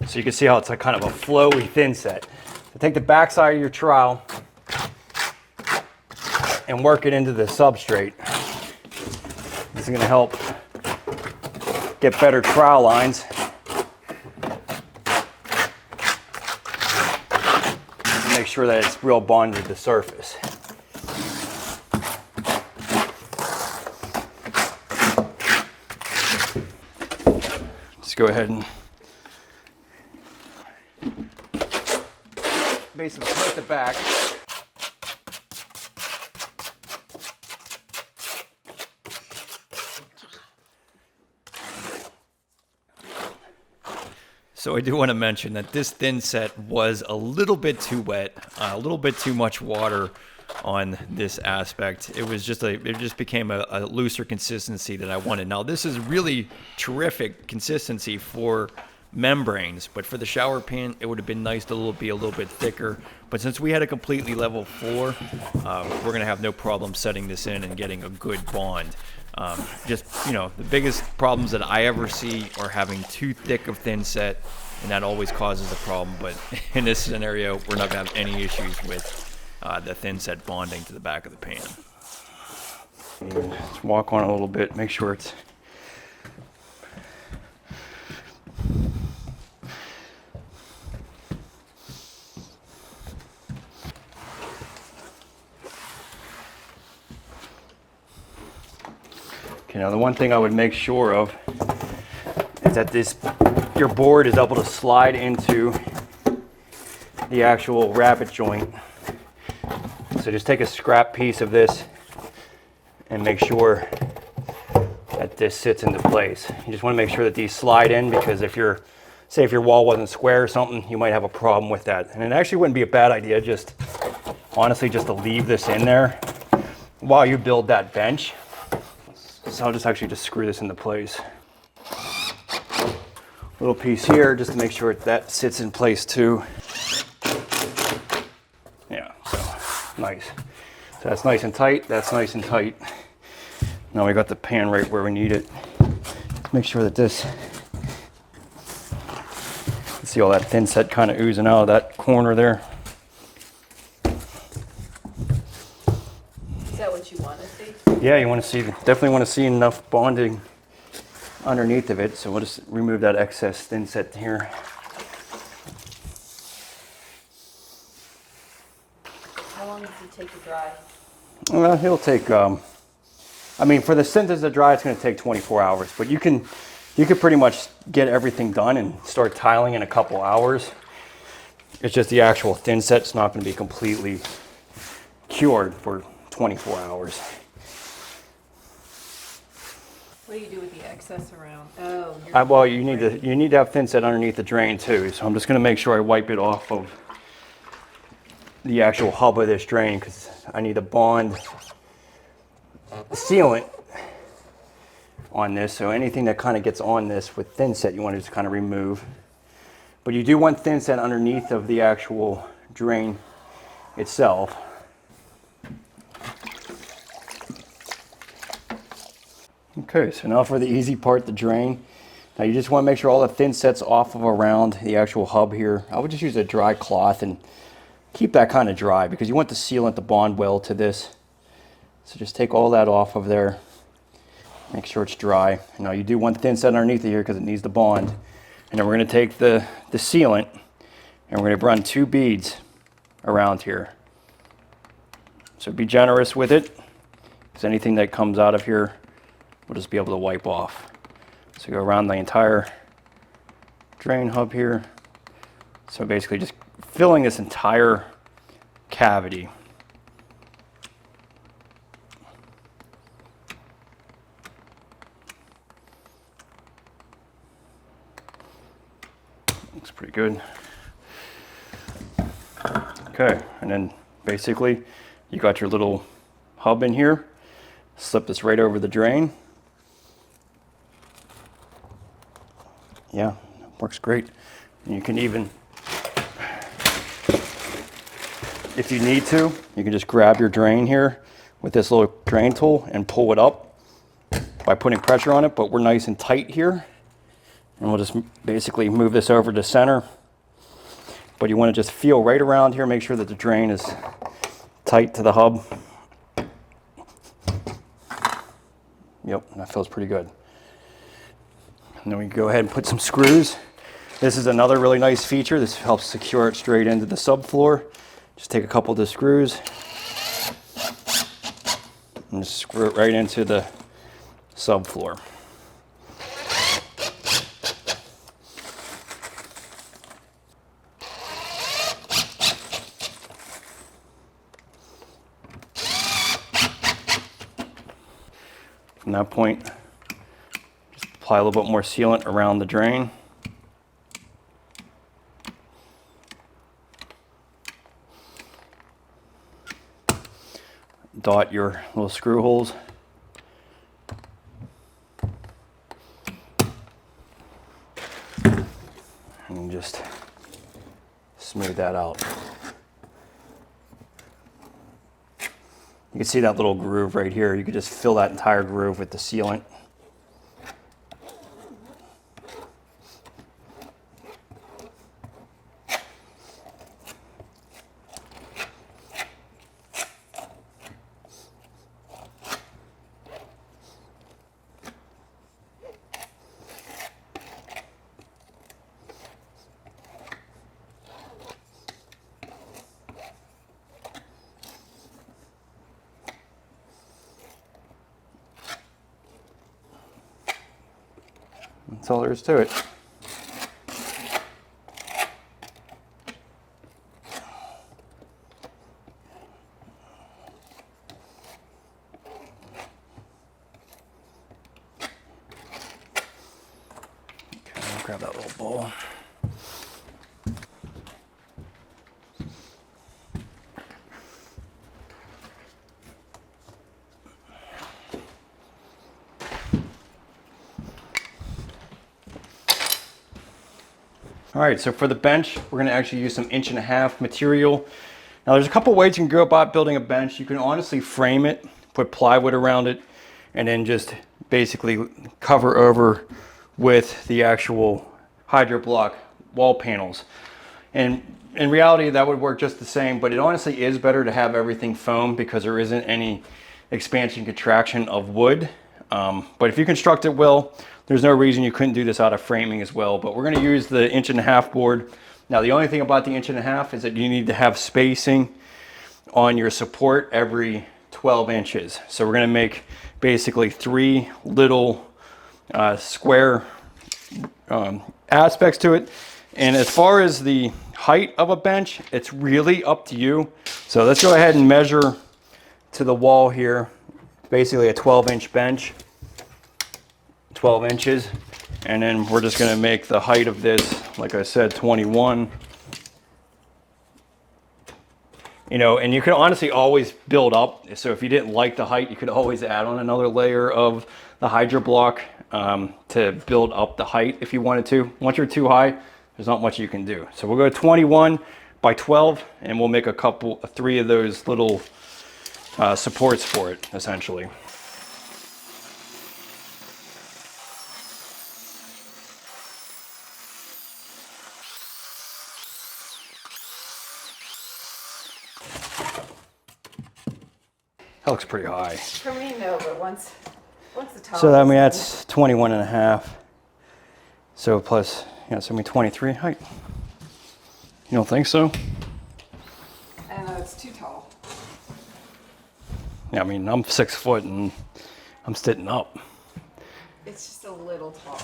So you can see how it's like kind of a flowy thin set. So take the back side of your trowel and work it into the substrate. This is going to help get better trowel lines. Make sure that it's real bonded to the surface. Just go ahead and basically split the back. So I do want to mention that this thin set was a little bit too wet, a little bit too much water on this aspect. It just became a looser consistency that I wanted. Now this is really terrific consistency for membranes, but for the shower pan, it would have been nice to be a little bit thicker. But since we had a completely level floor, we're going to have no problem setting this in and getting a good bond. Just, the biggest problems that I ever see are having too thick of thin set, and that always causes a problem. But in this scenario, we're not going to have any issues with the thin set bonding to the back of the pan. Just walk on a little bit, make sure it's okay. Now the one thing I would make sure of is that your board is able to slide into the actual rabbet joint. So just take a scrap piece of this and make sure that this sits into place. You just want to make sure that these slide in, because if your wall wasn't square or something, you might have a problem with that. And it actually wouldn't be a bad idea honestly just to leave this in there while you build that bench. So I'll just screw this into place. Little piece here just to make sure that sits in place too. Yeah, so nice. So that's nice and tight, that's nice and tight. Now we got the pan right where we need it. Let's make sure that see all that thin set kind of oozing out of that corner there. Is that what you want to see? Yeah, definitely want to see enough bonding underneath of it. So we'll just remove that excess thin set here. How long does it take to dry? Well, it'll take, for the synthesis to dry, it's going to take 24 hours, but you can pretty much get everything done and start tiling in a couple hours. It's just the actual thin set's not going to be completely cured for 24 hours. What do you do with the excess around? Oh, well, you need to have thin set underneath the drain too. So I'm just going to make sure I wipe it off of the actual hub of this drain, because I need to bond the sealant on this. So anything that kind of gets on this with thin set, you want to just kind of remove. But you do want thin set underneath of the actual drain itself. Okay, so now for the easy part, the drain. Now you just want to make sure all the thin set's off of around the actual hub here. I would just use a dry cloth and keep that kind of dry, because you want the sealant to bond well to this. So just take all that off of there. Make sure it's dry. Now you do want thin set underneath it here because it needs to bond. And then we're going to take the sealant and we're going to run 2 beads around here. So be generous with it, because anything that comes out of here we'll just be able to wipe off. So go around the entire drain hub here. So basically just filling this entire cavity. Looks pretty good. Okay, and then basically you got your little hub in here. Slip this right over the drain. Yeah, works great. And you can even, if you need to, you can just grab your drain here with this little drain tool and pull it up by putting pressure on it, but we're nice and tight here. And we'll just basically move this over to center. But you want to just feel right around here, make sure that the drain is tight to the hub. Yep, that feels pretty good. And then we can go ahead and put some screws. This is another really nice feature. This helps secure it straight into the subfloor. Just take a couple of the screws and just screw it right into the subfloor. From that point, just apply a little bit more sealant around the drain. Dot your little screw holes. And just smooth that out. You can see that little groove right here. You could just fill that entire groove with the sealant. That's all there is to it. Okay, I'll grab that little bowl. All right, so for the bench, we're gonna actually use some 1.5" material. Now there's a couple ways you can go about building a bench. You can honestly frame it, put plywood around it, and then just basically cover over with the actual HYDROBLOK wall panels. And in reality, that would work just the same, but it honestly is better to have everything foam because there isn't any expansion contraction of wood. But if you construct it well, there's no reason you couldn't do this out of framing as well. But we're going to use the 1.5" board. Now the only thing about the 1.5" is that you need to have spacing on your support every 12 inches. So we're going to make basically 3 little square aspects to it. And as far as the height of a bench, it's really up to you. So let's go ahead and measure to the wall here. Basically a 12-inch bench, 12 inches. And then we're just gonna make the height of this, like I said, 21. You know, and you can honestly always build up. So if you didn't like the height, you could always add on another layer of the HYDROBLOK to build up the height if you wanted to. Once you're too high, there's not much you can do. So we'll go 21 by 12 and we'll make 3 of those little supports for it, essentially. That looks pretty high. For me, no, but once the top. So I mean, that's 21.5. So plus, Yeah, it's gonna be 23 height. You don't think so? I know it's too tall. Yeah, I mean, I'm 6 foot and I'm sitting up. It's just a little tall.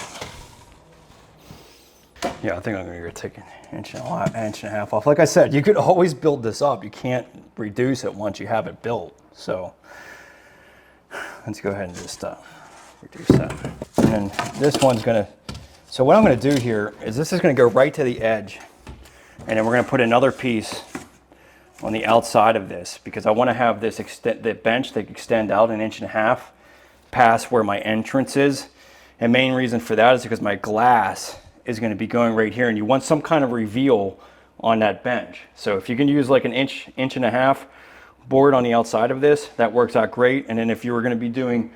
Yeah, I think I'm gonna take an inch and a half off. Like I said, you could always build this up. You can't reduce it once you have it built. So let's go ahead and just reduce that. And then this one's gonna, so what I'm gonna do here is this is gonna go right to the edge. And then we're gonna put another piece on the outside of this because I wanna have this the bench that extend out an inch and a half past where my entrance is. And main reason for that is because my glass is going to be going right here, and you want some kind of reveal on that bench. So if you can use like an inch and a half board on the outside of this, that works out great. And then if you were going to be doing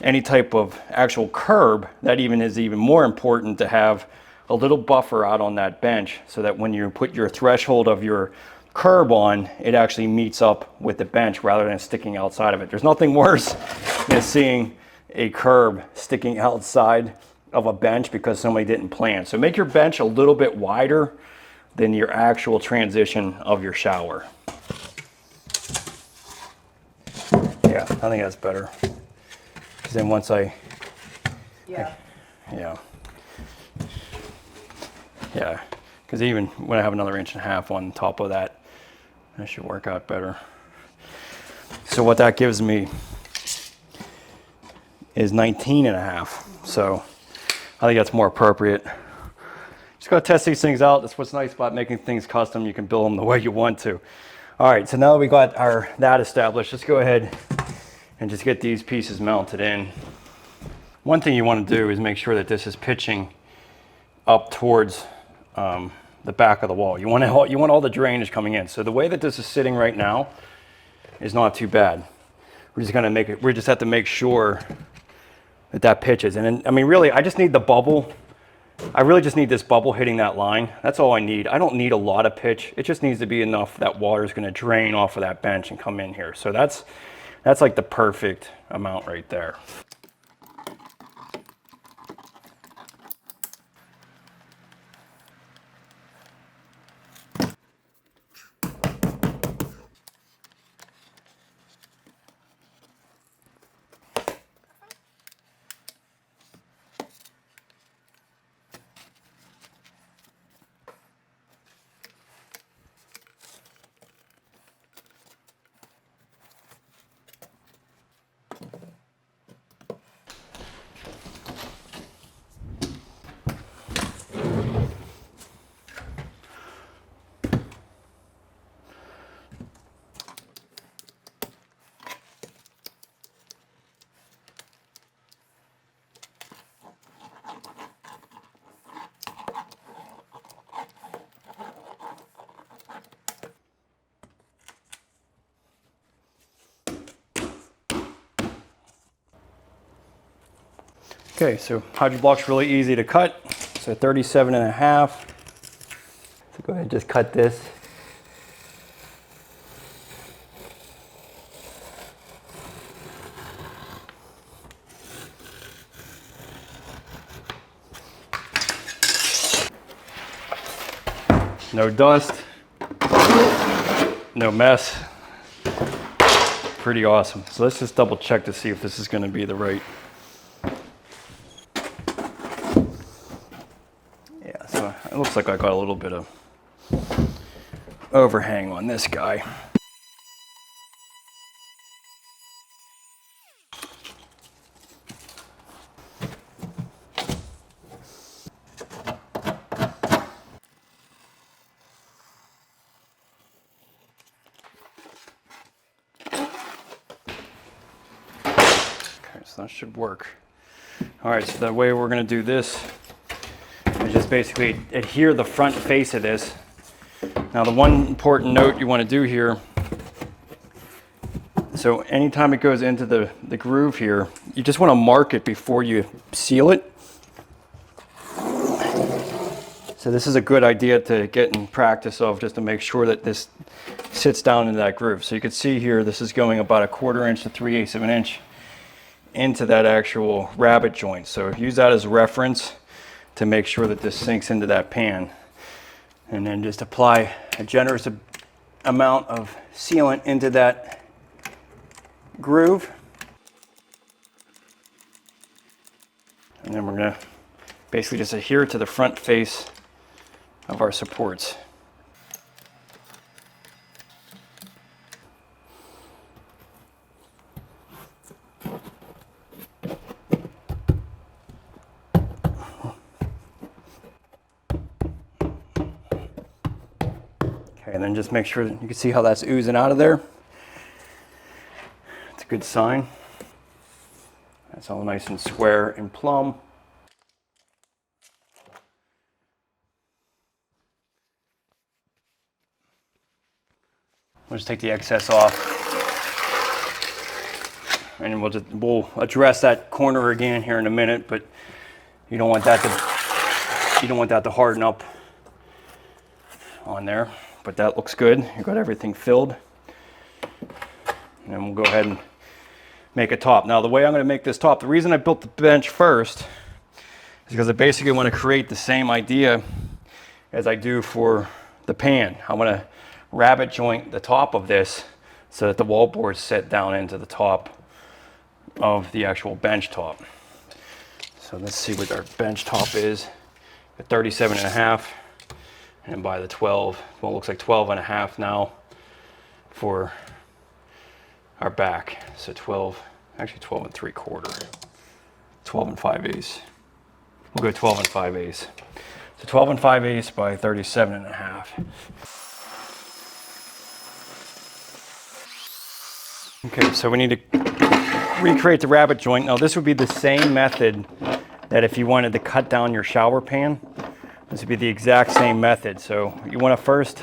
any type of actual curb, that is even more important to have a little buffer out on that bench so that when you put your threshold of your curb on, it actually meets up with the bench rather than sticking outside of it. There's nothing worse than seeing a curb sticking outside of a bench because somebody didn't plan. So make your bench a little bit wider than your actual transition of your shower. Yeah, I think that's better. Because then once Yeah. yeah. Because even when I have another inch and a half on top of that, that should work out better. So what that gives me is 19 and a half. So I think that's more appropriate. Just gotta test these things out. That's what's nice about making things custom. You can build them the way you want to. All right, so now that we got that established, let's go ahead and just get these pieces mounted in. One thing you want to do is make sure that this is pitching up towards the back of the wall. You want all the drainage coming in. So the way that this is sitting right now is not too bad. We just have to make sure that pitches. And then, I mean, really, I just need the bubble. I really just need this bubble hitting that line. That's all I need. I don't need a lot of pitch. It just needs to be enough that water is going to drain off of that bench and come in here. So that's like the perfect amount right there. Okay, so HYDROBLOK's really easy to cut. So 37 and a half. So go ahead and just cut this. No dust, no mess. Pretty awesome. So let's just double check to see if this is going to be the right. Yeah, so it looks like I got a little bit of overhang on this guy. So that should work. All right, so the way we're gonna do this is just basically adhere the front face of this. Now the one important note you wanna do here, so anytime it goes into the groove here, you just wanna mark it before you seal it. So this is a good idea to get in practice of, just to make sure that this sits down into that groove. So you can see here, this is going about 1/4 inch to 3/8 of an inch into that actual rabbet joint. So use that as a reference to make sure that this sinks into that pan. And then just apply a generous amount of sealant into that groove. And then we're gonna basically just adhere to the front face of our supports. Okay, and then just make sure that you can see how that's oozing out of there. It's a good sign. That's all nice and square and plumb. We'll just take the excess off, and we'll address that corner again here in a minute. But you don't want that to harden up on there. But that looks good. You've got everything filled, and then we'll go ahead and make a top. Now, the way I'm going to make this top, the reason I built the bench first is because I basically want to create the same idea as I do for the pan. I want to rabbet joint the top of this so that the wall boards set down into the top of the actual bench top. So let's see what our bench top is at 37.5, and by the 12, well, it looks like 12.5 now for our back. So 12, actually 12 3/4, 12 5/8. We'll go 12 5/8. So 12 5/8 by 37.5. Okay, so we need to recreate the rabbet joint. Now this would be the same method that if you wanted to cut down your shower pan, this would be the exact same method. So you want to first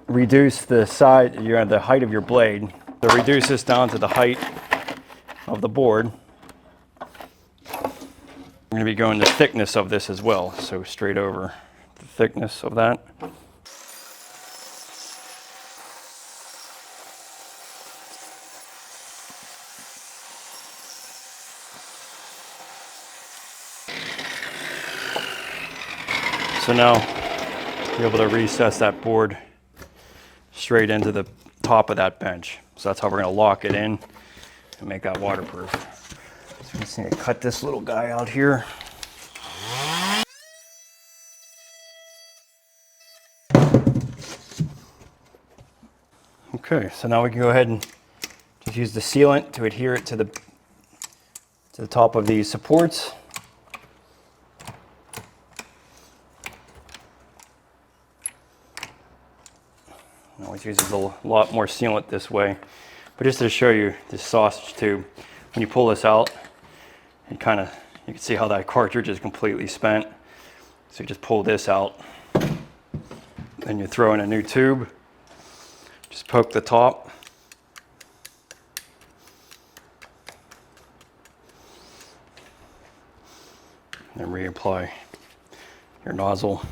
reduce the the height of your blade. So reduce this down to the height of the board. We're going to be going the thickness of this as well. So straight over the thickness of that. So now you're able to recess that board straight into the top of that bench. So that's how we're going to lock it in and make that waterproof. So we just need to cut this little guy out here. Okay, so now we can go ahead and just use the sealant to adhere it to the top of these supports. I always use a lot more sealant this way, but just to show you this sausage tube, when you pull this out, you can see how that cartridge is completely spent. So you just pull this out, then you throw in a new tube, just poke the top, and then reapply your nozzle.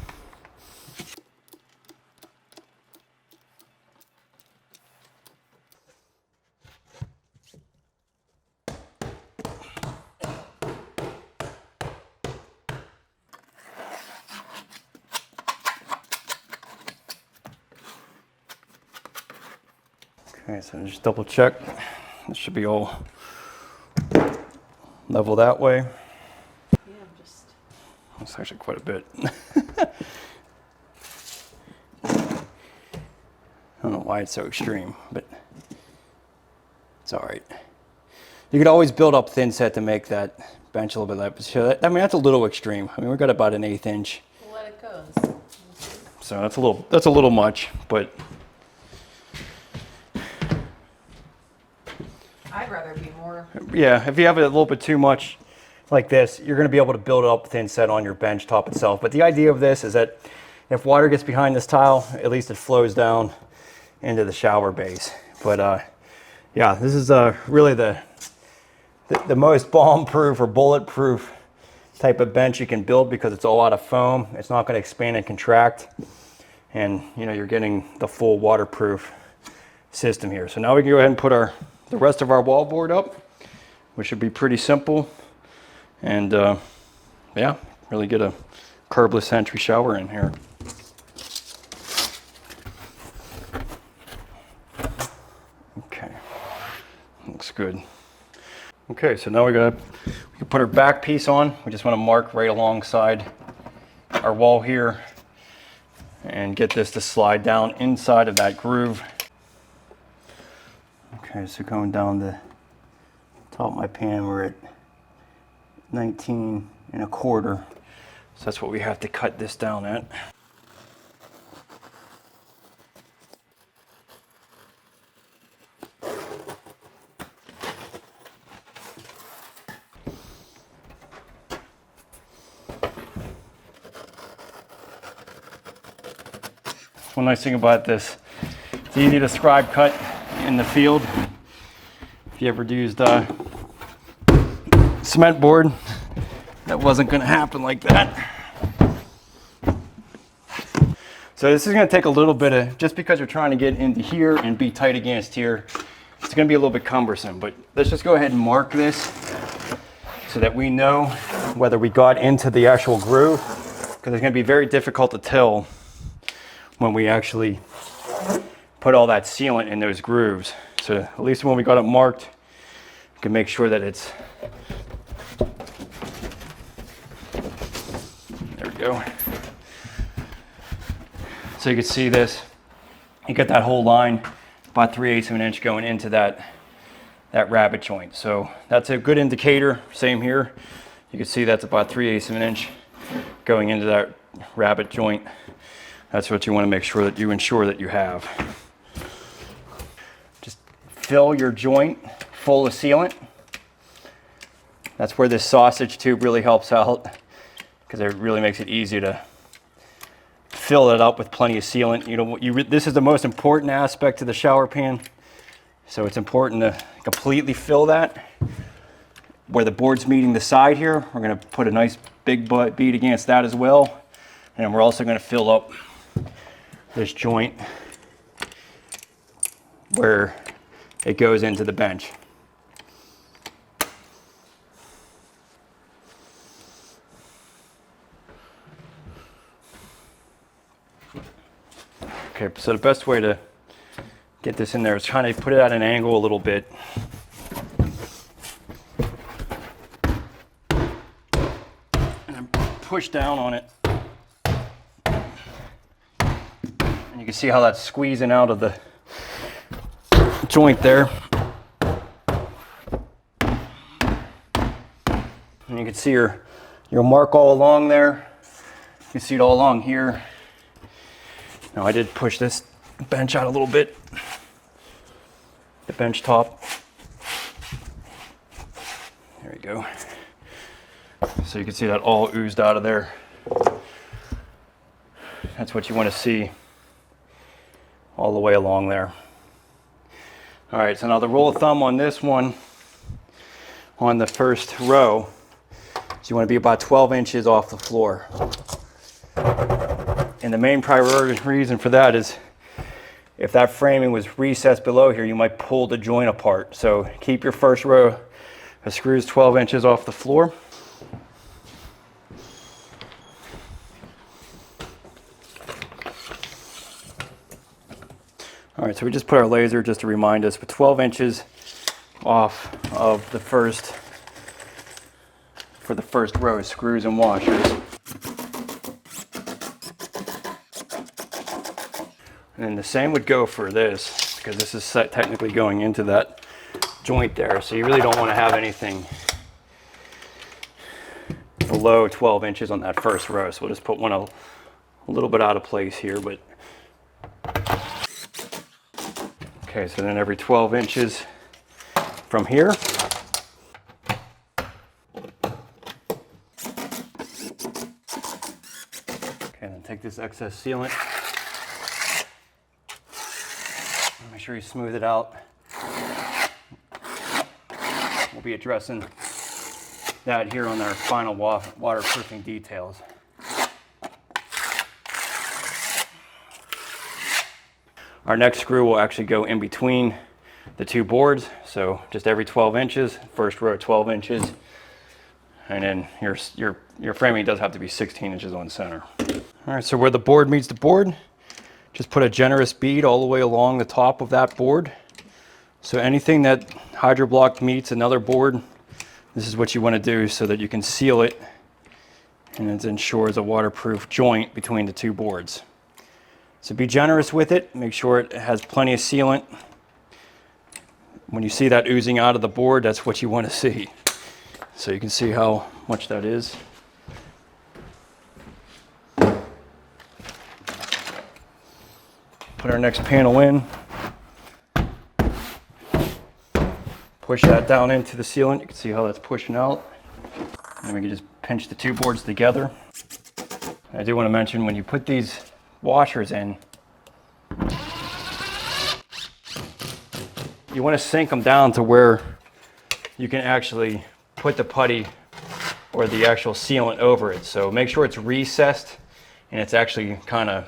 Okay, so just double check. This should be all level that way. Yeah, That's actually quite a bit. I don't know why it's so extreme, but it's all right. You could always build up thin set to make that bench a little bit light. So I mean, that's a little extreme. I mean, we've got about an 1/8 inch. We'll let it go. So that's a little much, but I'd rather be more. yeah, if you have it a little bit too much like this, you're going to be able to build it up thin set on your bench top itself. But the idea of this is that if water gets behind this tile, at least it flows down into the shower base. But yeah, this is really the most bomb-proof or bulletproof type of bench you can build because it's all out of foam. It's not going to expand and contract, and you're getting the full waterproof system here. So now we can go ahead and put the rest of our wall board up, which should be pretty simple. And yeah, really get a curbless entry shower in here. Okay, looks good. Okay, so now we can put our back piece on. We just want to mark right alongside our wall here and get this to slide down inside of that groove. Okay, so going down the top of my pan, we're at 19 1/4. So that's what we have to cut this down at. One nice thing about this, it's easy to scribe cut in the field. If you ever used cement board, that wasn't going to happen like that. So this is going to take a little bit of, just because you're trying to get into here and be tight against here, it's going to be a little bit cumbersome. But let's just go ahead and mark this so that we know whether we got into the actual groove, because it's going to be very difficult to tell when we actually put all that sealant in those grooves. So at least when we got it marked, we can make sure that it's, there we go. So you can see this, you get that whole line, about 3/8 of an inch going into that rabbet joint. So that's a good indicator, same here. You can see that's about 3/8 of an inch going into that rabbet joint. That's what you want to make sure that you ensure that you have. Just fill your joint full of sealant. That's where this sausage tube really helps out, because it really makes it easy to fill it up with plenty of sealant. You know, this is the most important aspect to the shower pan. So it's important to completely fill that. Where the board's meeting the side here, we're going to put a nice big bead against that as well. And we're also going to fill up this joint where it goes into the bench. Okay, so the best way to get this in there is trying to put it at an angle a little bit. And then push down on it. And you can see how that's squeezing out of the joint there. And you can see your mark all along there. You can see it all along here. Now I did push this bench out a little bit, the bench top. There you go. So you can see that all oozed out of there. That's what you want to see all the way along there. All right, so now the rule of thumb on this one, on the first row, is you want to be about 12 inches off the floor. And the main priority reason for that is if that framing was recessed below here, you might pull the joint apart. So keep your first row of screws 12 inches off the floor. All right, so we just put our laser just to remind us, but 12 inches off of the first, for the first row of screws and washers. And then the same would go for this, because this is technically going into that joint there. So you really don't want to have anything below 12 inches on that first row. So we'll just put one a little bit out of place here, but okay, so then every 12 inches from here. Okay, then take this excess sealant. Make sure you smooth it out. We'll be addressing that here on our final waterproofing details. Our next screw will actually go in between the two boards. So just every 12 inches, first row 12 inches, And then your framing does have to be 16 inches on center. All right, so where the board meets the board, just put a generous bead all the way along the top of that board. So anything that HYDROBLOK meets another board, this is what you want to do so that you can seal it and it ensures a waterproof joint between the two boards. So be generous with it, make sure it has plenty of sealant. When you see that oozing out of the board, that's what you want to see. So you can see how much that is. Put our next panel in. Push that down into the sealant. You can see how that's pushing out. And we can just pinch the two boards together. I do want to mention when you put these washers in, you want to sink them down to where you can actually put the putty or the actual sealant over it. So make sure it's recessed and it's actually kind of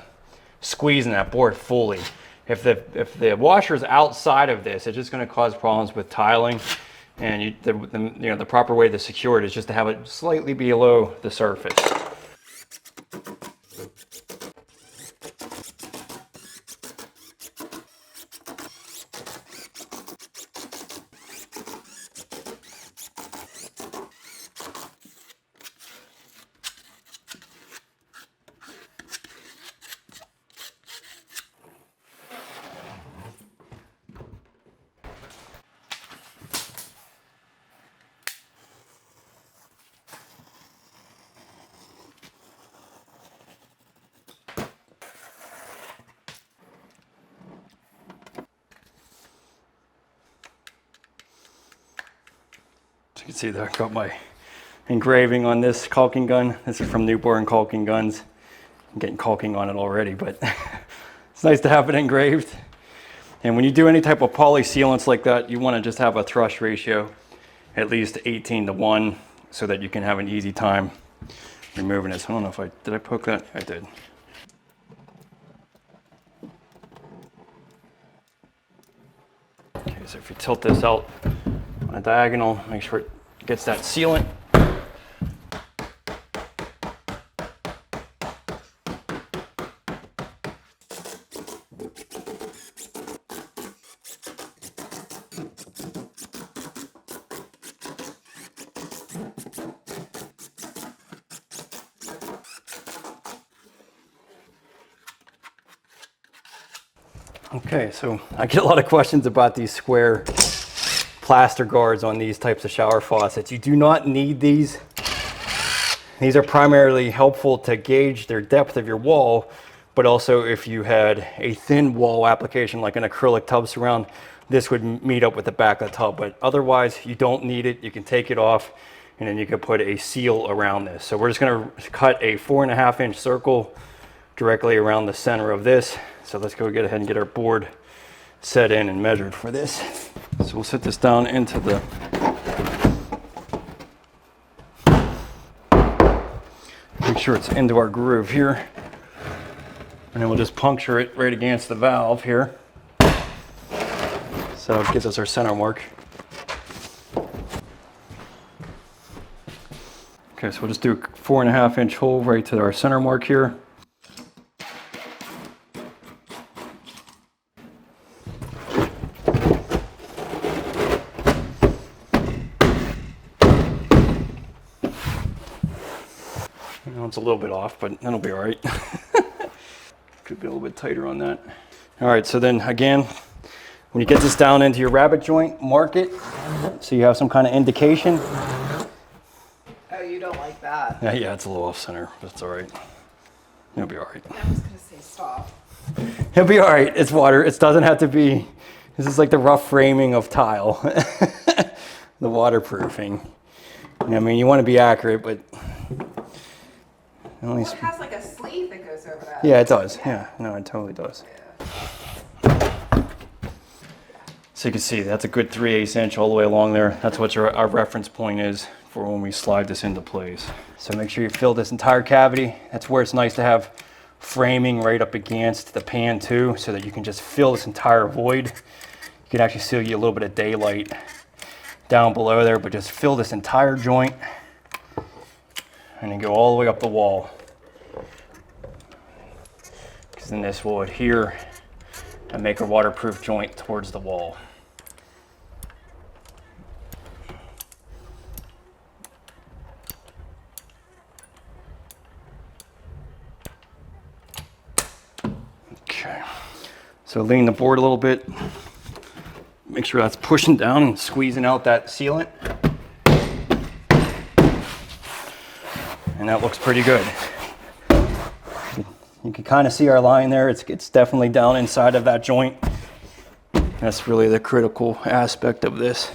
squeezing that board fully. If the washer's outside of this, it's just going to cause problems with tiling. And the proper way to secure it is just to have it slightly below the surface. You can see that I got my engraving on this caulking gun. This is from Newborn Caulking Guns. I'm getting caulking on it already, but it's nice to have it engraved. And when you do any type of poly sealants like that, you want to just have a thrust ratio at least 18:1 so that you can have an easy time removing this. I don't know if did I poke that? I did. Okay, so if you tilt this out on a diagonal, make sure it gets that sealant. Okay, so I get a lot of questions about these square plaster guards on these types of shower faucets. You do not need these. These are primarily helpful to gauge their depth of your wall, but also if you had a thin wall application like an acrylic tub surround, this would meet up with the back of the tub. But otherwise, you don't need it. You can take it off and then you can put a seal around this. So we're just gonna cut a 4.5-inch circle directly around the center of this. So let's go get ahead and get our board set in and measured for this. So we'll set this down into the make sure it's into our groove here. And then we'll just puncture it right against the valve here. So it gives us our center mark. Okay, so we'll just do a 4.5-inch hole right to our center mark here. It's a little bit off, but that'll be all right. Could be a little bit tighter on that. All right, so then again, when you get this down into your rabbet joint, mark it so you have some kind of indication. Oh, you don't like that? Yeah, it's a little off center, but it's all right. It'll be all right. I was gonna say stop. It'll be all right. It's water. It doesn't have to be. This is like the rough framing of tile. The waterproofing. I mean, you want to be accurate, but Well, it has like a sleeve that goes over that. yeah, it does. Yeah, no, it totally does. Yeah. So you can see that's a good 3/8 inch all the way along there. That's what our reference point is for when we slide this into place. So make sure you fill this entire cavity. That's where it's nice to have framing right up against the pan too, so that you can just fill this entire void. You can actually see a little bit of daylight down below there, but just fill this entire joint. and then go all the way up the wall. Because then this will adhere and make a waterproof joint towards the wall. Okay, so lean the board a little bit. Make sure that's pushing down and squeezing out that sealant. And that looks pretty good. You can kind of see our line there. It's definitely down inside of that joint. That's really the critical aspect of this.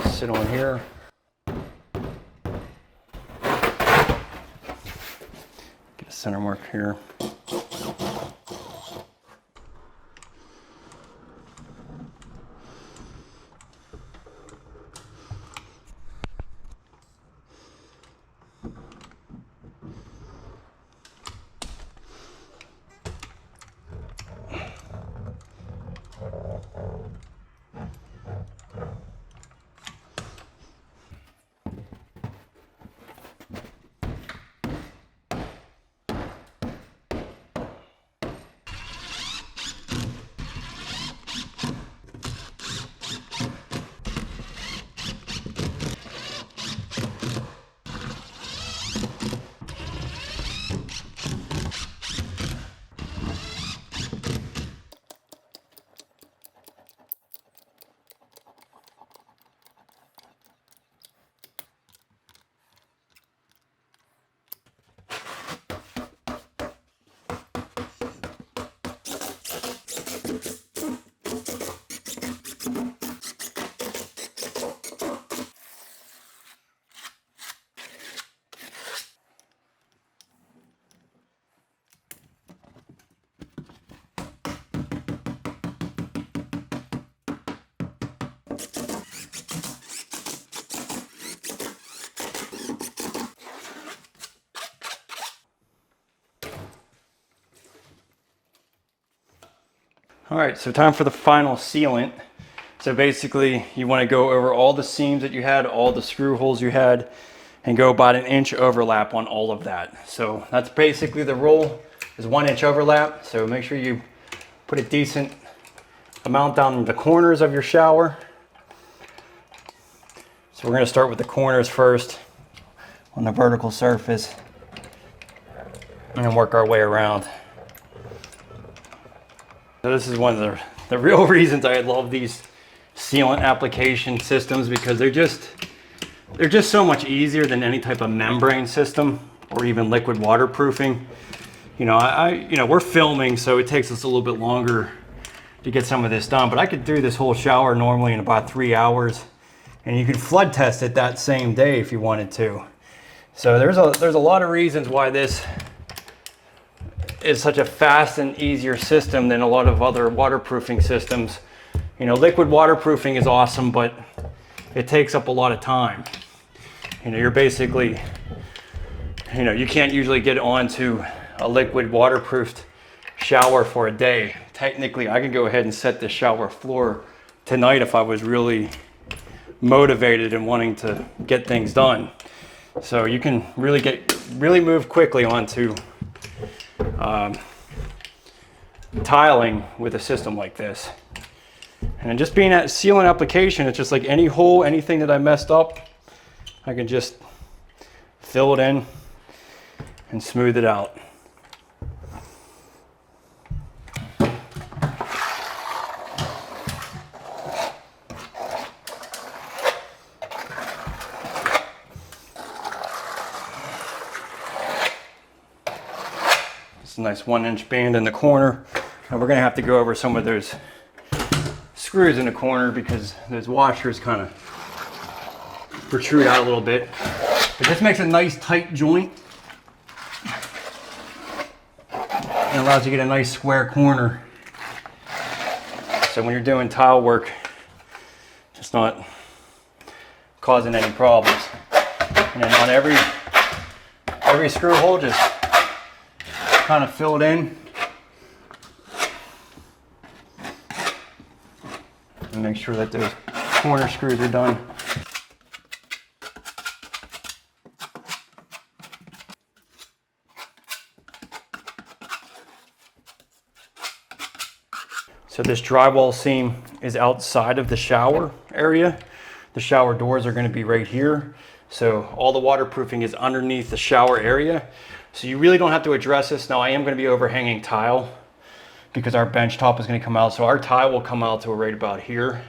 Sit on here. Get a center mark here. All right, so time for the final sealant. So basically you want to go over all the seams that you had, all the screw holes you had, and go about 1 inch overlap on all of that. So that's basically the roll, is 1 inch overlap. So make sure you put a decent amount down the corners of your shower. So we're going to start with the corners first on the vertical surface and then work our way around. So this is one of the real reasons I love these sealant application systems, because they're just so much easier than any type of membrane system or even liquid waterproofing. You know, we're filming, so it takes us a little bit longer to get some of this done, but I could do this whole shower normally in about 3 hours, and you could flood test it that same day if you wanted to. So there's a lot of reasons why this is such a fast and easier system than a lot of other waterproofing systems. You know, liquid waterproofing is awesome, but it takes up a lot of time. You know, you're basically, you know, you can't usually get onto a liquid waterproofed shower for a day. Technically, I could go ahead and set the shower floor tonight if I was really motivated and wanting to get things done. So you can really move quickly onto tiling with a system like this. And then just being that sealant application, it's just like any hole, anything that I messed up, I can just fill it in and smooth it out. It's a nice 1 inch band in the corner. And we're gonna have to go over some of those screws in the corner because those washers kind of protrude out a little bit. But this makes a nice tight joint. and allows you to get a nice square corner. So when you're doing tile work, just not causing any problems. And then on every screw hole, just kind of fill it in. And make sure that those corner screws are done. So this drywall seam is outside of the shower area. The shower doors are going to be right here. So all the waterproofing is underneath the shower area. So you really don't have to address this. Now I am going to be overhanging tile because our bench top is going to come out. So our tile will come out to right about here.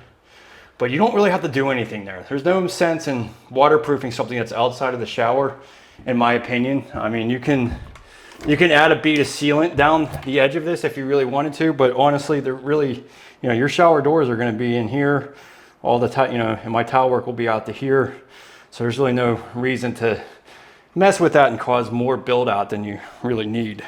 But you don't really have to do anything there. There's no sense in waterproofing something that's outside of the shower, in my opinion. I mean, you can add a bead of sealant down the edge of this if you really wanted to, but honestly, they're really, your shower doors are going to be in here. All the time, and my tile work will be out to here. So there's really no reason to mess with that and cause more build out than you really need.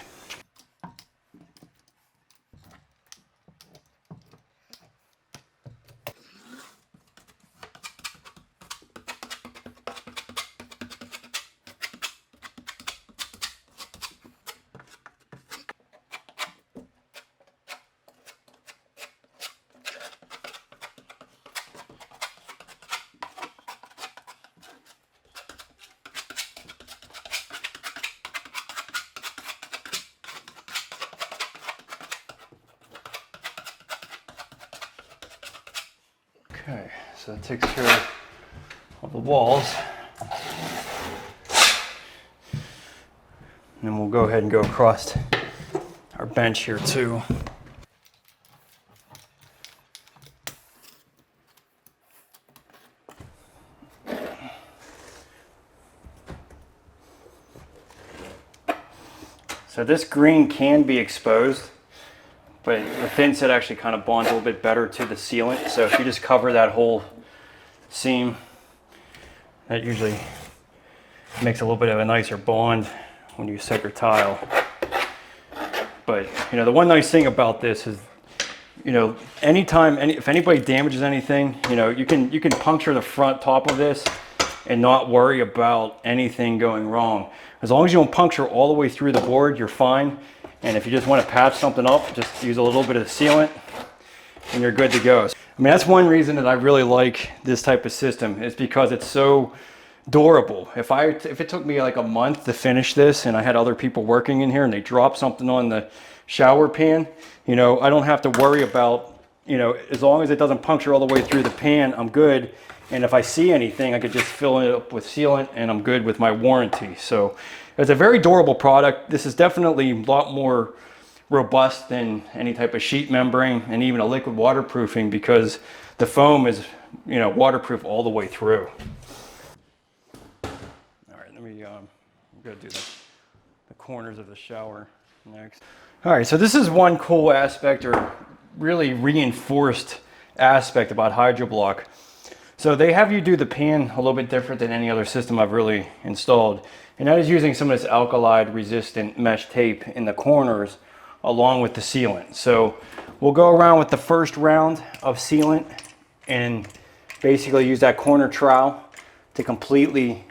Okay, so that takes care of the walls. And then we'll go ahead and go across our bench here too. So this green can be exposed, but the thin set actually kind of bonds a little bit better to the sealant. So if you just cover that whole seam, that usually makes a little bit of a nicer bond when you set your tile. But the one nice thing about this is, anytime if anybody damages anything, you can puncture the front top of this and not worry about anything going wrong. As long as you don't puncture all the way through the board, you're fine. And if you just want to patch something up, just use a little bit of sealant and you're good to go. I mean, that's one reason that I really like this type of system, is because it's so durable. If it took me like a month to finish this and I had other people working in here and they dropped something on the shower pan, I don't have to worry about, as long as it doesn't puncture all the way through the pan, I'm good. And if I see anything, I could just fill it up with sealant and I'm good with my warranty. So it's a very durable product. This is definitely a lot more robust than any type of sheet membrane and even a liquid waterproofing, because the foam is, waterproof all the way through. All right, let me go do the corners of the shower next. All right, so this is one cool aspect, or really reinforced aspect about HYDROBLOK. So they have you do the pan a little bit different than any other system I've really installed. And that is using some of this alkali resistant mesh tape in the corners along with the sealant. So we'll go around with the first round of sealant and basically use that corner trowel to completely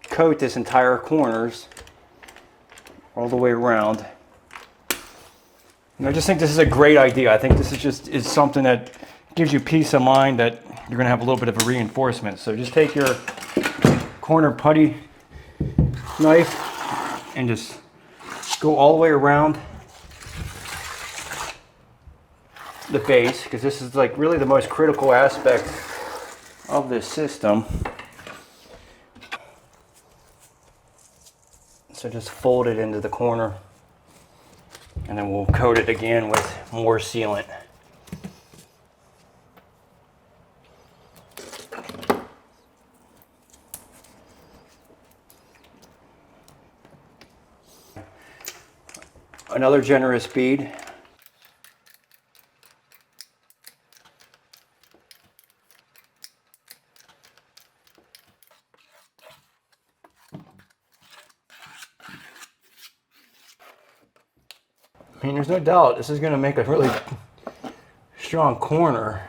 coat this entire corners all the way around. And I just think this is a great idea. I think this is something that gives you peace of mind that you're going to have a little bit of a reinforcement. So just take your corner putty knife and just go all the way around the base, because this is like really the most critical aspect of this system. So just fold it into the corner and then we'll coat it again with more sealant. Another generous bead. I mean, there's no doubt this is going to make a really strong corner.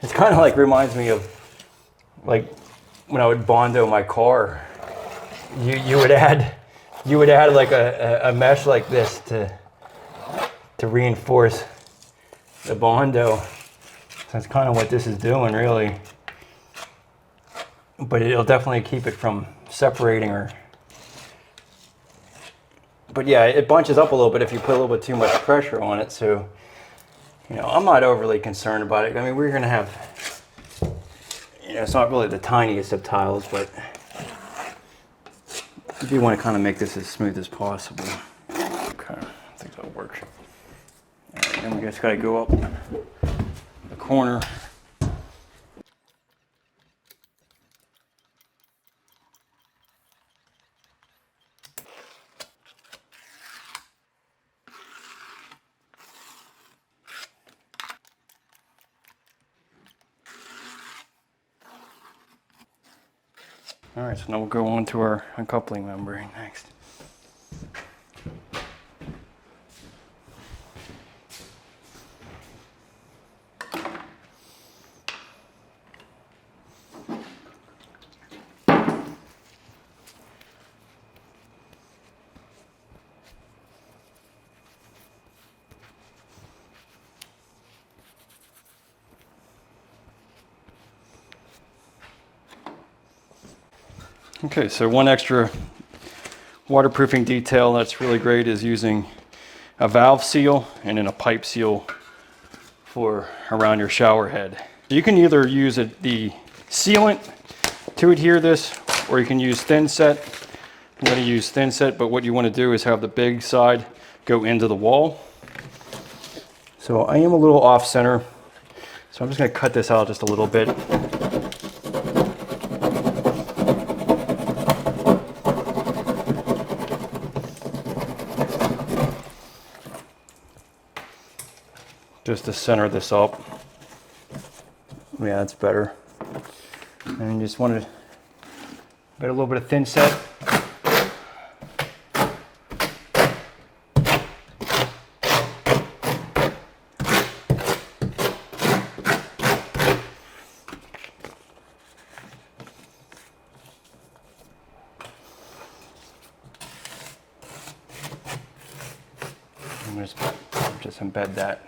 It's kind of like reminds me of like when I would Bondo my car. You would add like a mesh like this to reinforce the Bondo. So that's kind of what this is doing, really. But it'll definitely keep it from separating or. But yeah, it bunches up a little bit if you put a little bit too much pressure on it. So, you know, I'm not overly concerned about it. I mean, we're going to have, you know, it's not really the tiniest of tiles, but I do want to kind of make this as smooth as possible. Okay, I think that'll work. And then we just got to go up the corner. All right, so now we'll go on to our uncoupling membrane next. Okay, so one extra waterproofing detail that's really great is using a valve seal and then a pipe seal for around your shower head. You can either use the sealant to adhere this, or you can use thin set. I'm going to use thin set, but what you want to do is have the big side go into the wall. So I am a little off center, so I'm just going to cut this out just a little bit. Just to center this up. Yeah, that's better. And you just want to put a little bit of thin set. And just embed that.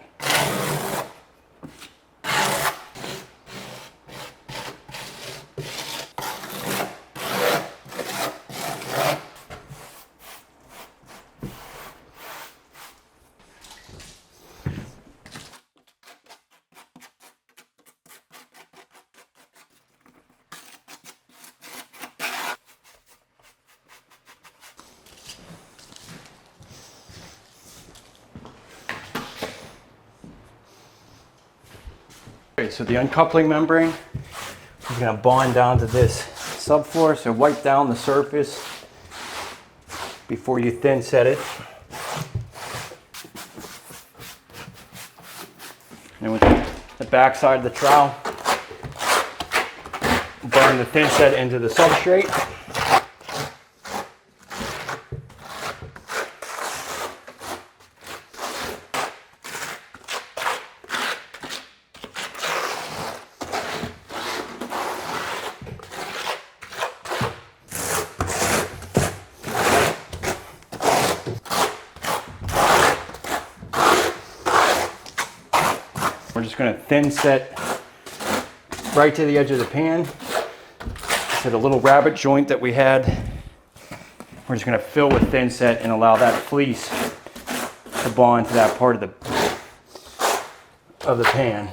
Okay, so the uncoupling membrane is going to bond down to this subfloor, so wipe down the surface before you thin set it. And with the back side of the trowel, burn the thin set into the substrate. We're just going to thin set right to the edge of the pan. To the little rabbit joint that we had. We're just going to fill with thin set and allow that fleece to bond to that part of the pan.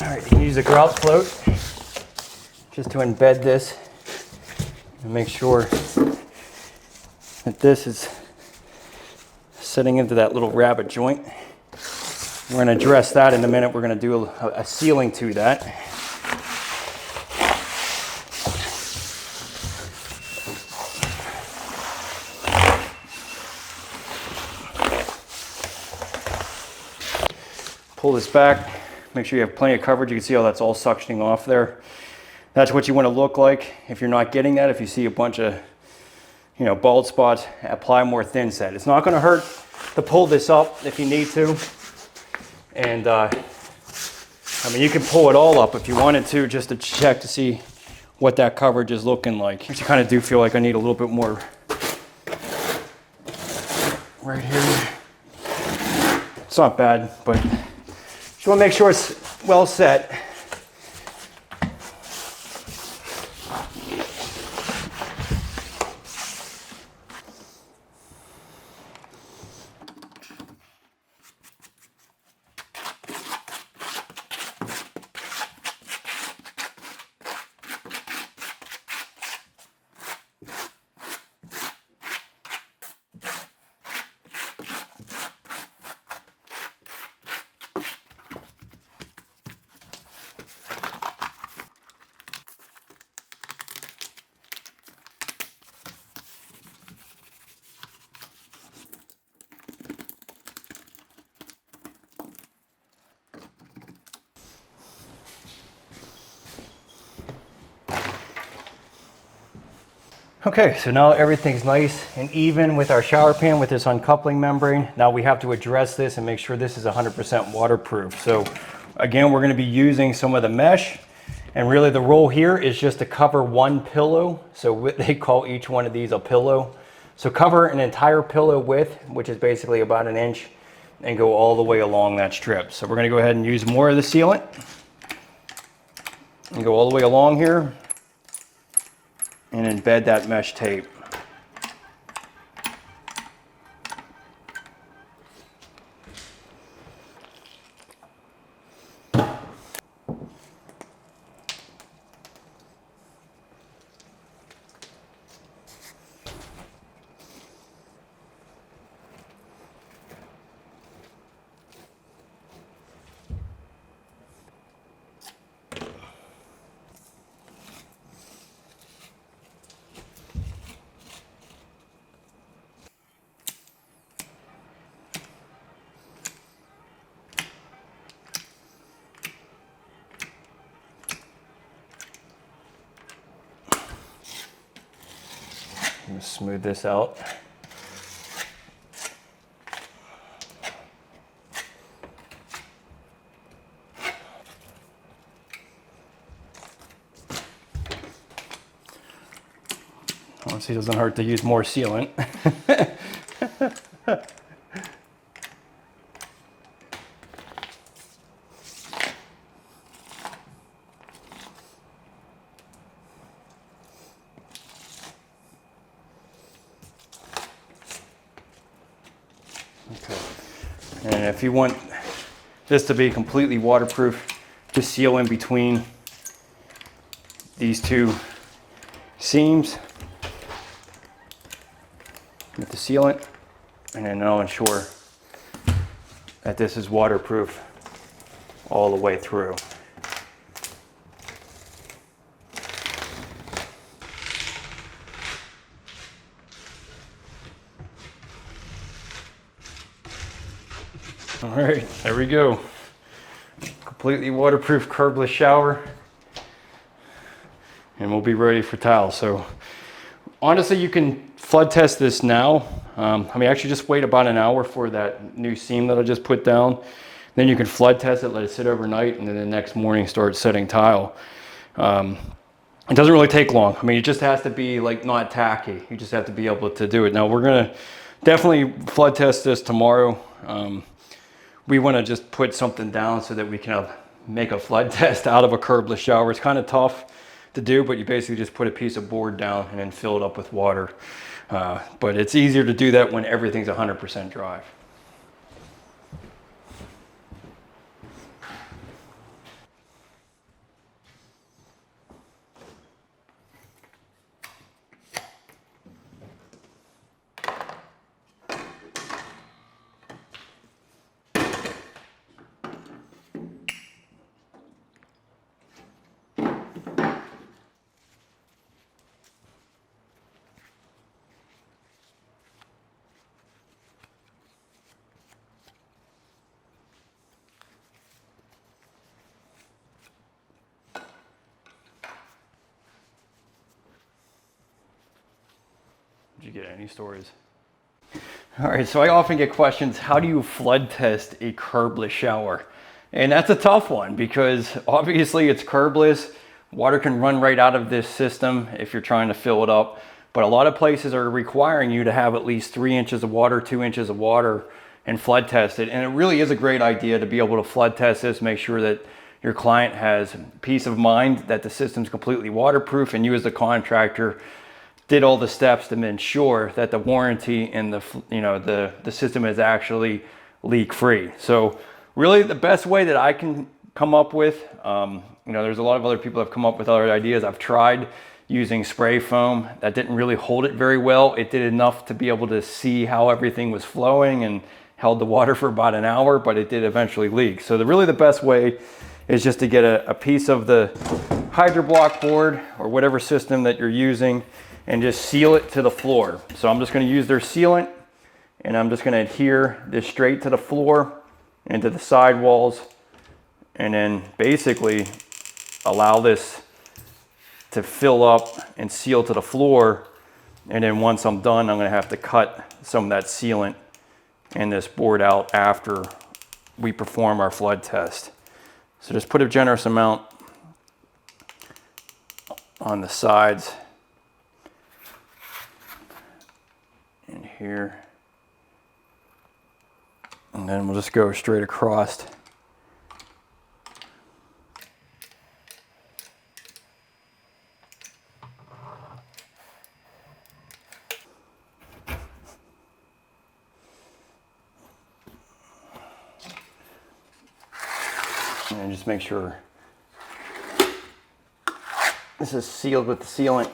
All right, you can use a grout float just to embed this And make sure that this is sitting into that little rabbet joint. We're going to address that in a minute. We're going to do a sealing to that. Pull this back, make sure you have plenty of coverage. You can see how that's all suctioning off there. That's what you want to look like. If you're not getting that, if you see a bunch of, you know, bald spots, apply more thin set. It's not going to hurt to pull this up if you need to. And I mean, you can pull it all up if you wanted to, just to check to see what that coverage is looking like. But you kind of do feel like I need a little bit more right here. It's not bad, but just want to make sure it's well set. Okay, so now everything's nice and even with our shower pan with this uncoupling membrane. Now we have to address this and make sure this is 100% waterproof. So again, we're going to be using some of the mesh, and really the role here is just to cover one pillow. So they call each one of these a pillow. So cover an entire pillow width, which is basically about 1 inch, and go all the way along that strip. So we're going to go ahead and use more of the sealant and go all the way along here and embed that mesh tape. Smooth this out. Honestly, it doesn't hurt to use more sealant. Okay. And if you want this to be completely waterproof, just seal in between these two seams with the sealant, and then I'll ensure that this is waterproof all the way through. All right, there we go. Completely waterproof curbless shower. And we'll be ready for tile. So honestly, you can flood test this now. I mean, actually just wait about an hour for that new seam that I just put down. Then you can flood test it, let it sit overnight, and then the next morning start setting tile. It doesn't really take long. I mean, it just has to be like not tacky. You just have to be able to do it. Now we're gonna definitely flood test this tomorrow. We wanna just put something down so that we can make a flood test out of a curbless shower. It's kind of tough to do, but you basically just put a piece of board down and then fill it up with water. But it's easier to do that when everything's 100% dry. Did you get any stories? All right, so I often get questions, how do you flood test a curbless shower? And that's a tough one because obviously it's curbless. Water can run right out of this system if you're trying to fill it up. But a lot of places are requiring you to have at least 3 inches of water, 2 inches of water, and flood test it. And it really is a great idea to be able to flood test this, make sure that your client has peace of mind that the system's completely waterproof, and you as the contractor did all the steps to ensure that the warranty and the system is actually leak free. So really the best way that I can come up with, there's a lot of other people that have come up with other ideas. I've tried using spray foam. That didn't really hold it very well. It did enough to be able to see how everything was flowing and held the water for about an hour, but it did eventually leak. So really the best way is just to get a piece of the HYDROBLOK board or whatever system that you're using and just seal it to the floor. So I'm just going to use their sealant, and I'm just going to adhere this straight to the floor and to the side walls, and then basically allow this to fill up and seal to the floor. And then once I'm done, I'm going to have to cut some of that sealant and this board out after we perform our flood test. So just put a generous amount on the sides and here, and then we'll just go straight across. And just make sure this is sealed with the sealant.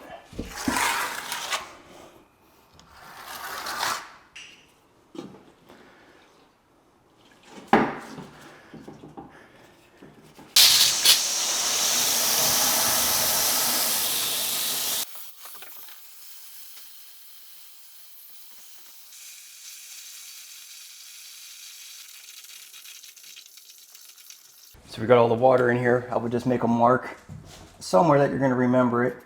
So we got all the water in here. I would just make a mark somewhere that you're going to remember it.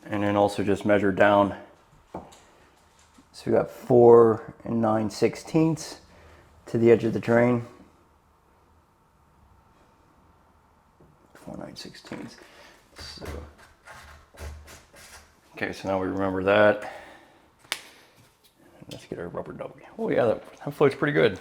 And then also just measure down. So we got 4 9/16 to the edge of the drain. 4 9/16. So, okay, so now we remember that. Let's get our rubber ducky. Oh yeah, that floats pretty good.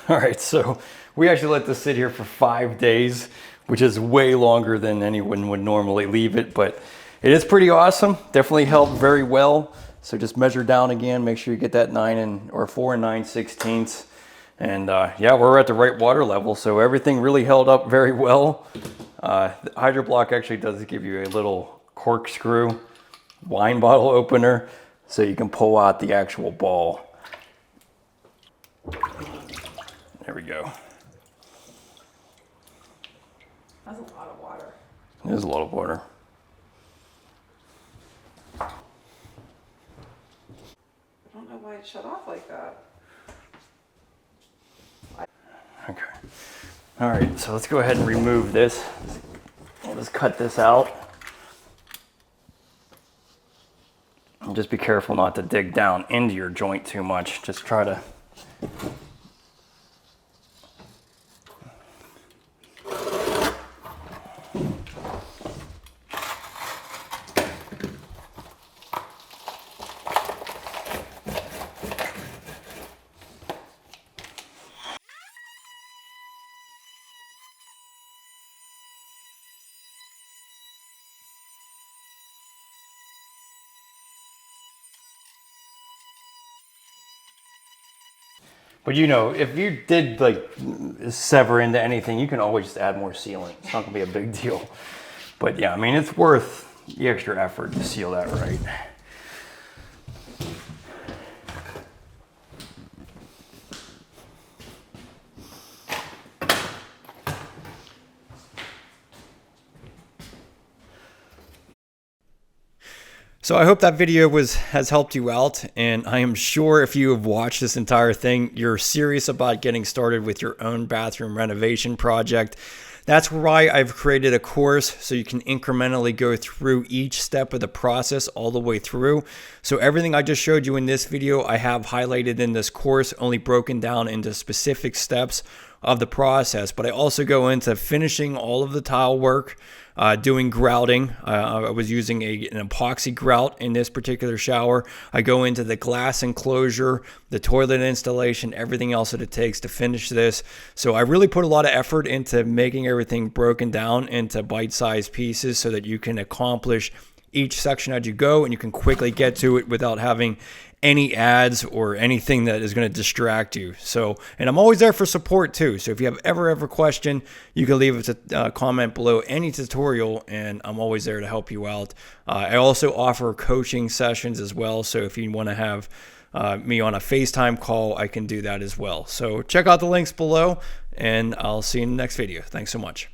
All right, so we actually let this sit here for 5 days, which is way longer than anyone would normally leave it, but it is pretty awesome. Definitely held very well. So just measure down again, make sure you get that 4 9/16. And yeah, we're at the right water level, so everything really held up very well. The HYDROBLOK actually does give you a little corkscrew wine bottle opener, so you can pull out the actual ball. There we go. That's a lot of water. It is a lot of water. I don't know why it shut off like that. Okay. All right, so let's go ahead and remove this. I'll just cut this out. And just be careful not to dig down into your joint too much. Just try to But if you did like sever into anything, you can always just add more sealant. It's not gonna be a big deal. But yeah, I mean, it's worth the extra effort to seal that right. So I hope that video has helped you out, and I am sure if you have watched this entire thing, you're serious about getting started with your own bathroom renovation project. That's why I've created a course so you can incrementally go through each step of the process all the way through. So everything I just showed you in this video, I have highlighted in this course, only broken down into specific steps of the process. But I also go into finishing all of the tile work, doing grouting. I was using an epoxy grout in this particular shower. I go into the glass enclosure, the toilet installation, everything else that it takes to finish this. So I really put a lot of effort into making everything broken down into bite-sized pieces so that you can accomplish each section as you go and you can quickly get to it without having any ads or anything that is going to distract you. So, and I'm always there for support too. So if you have ever question, you can leave a comment below any tutorial and I'm always there to help you out. I also offer coaching sessions as well. So if you want to have me on a FaceTime call, I can do that as well. So check out the links below and I'll see you in the next video. Thanks so much.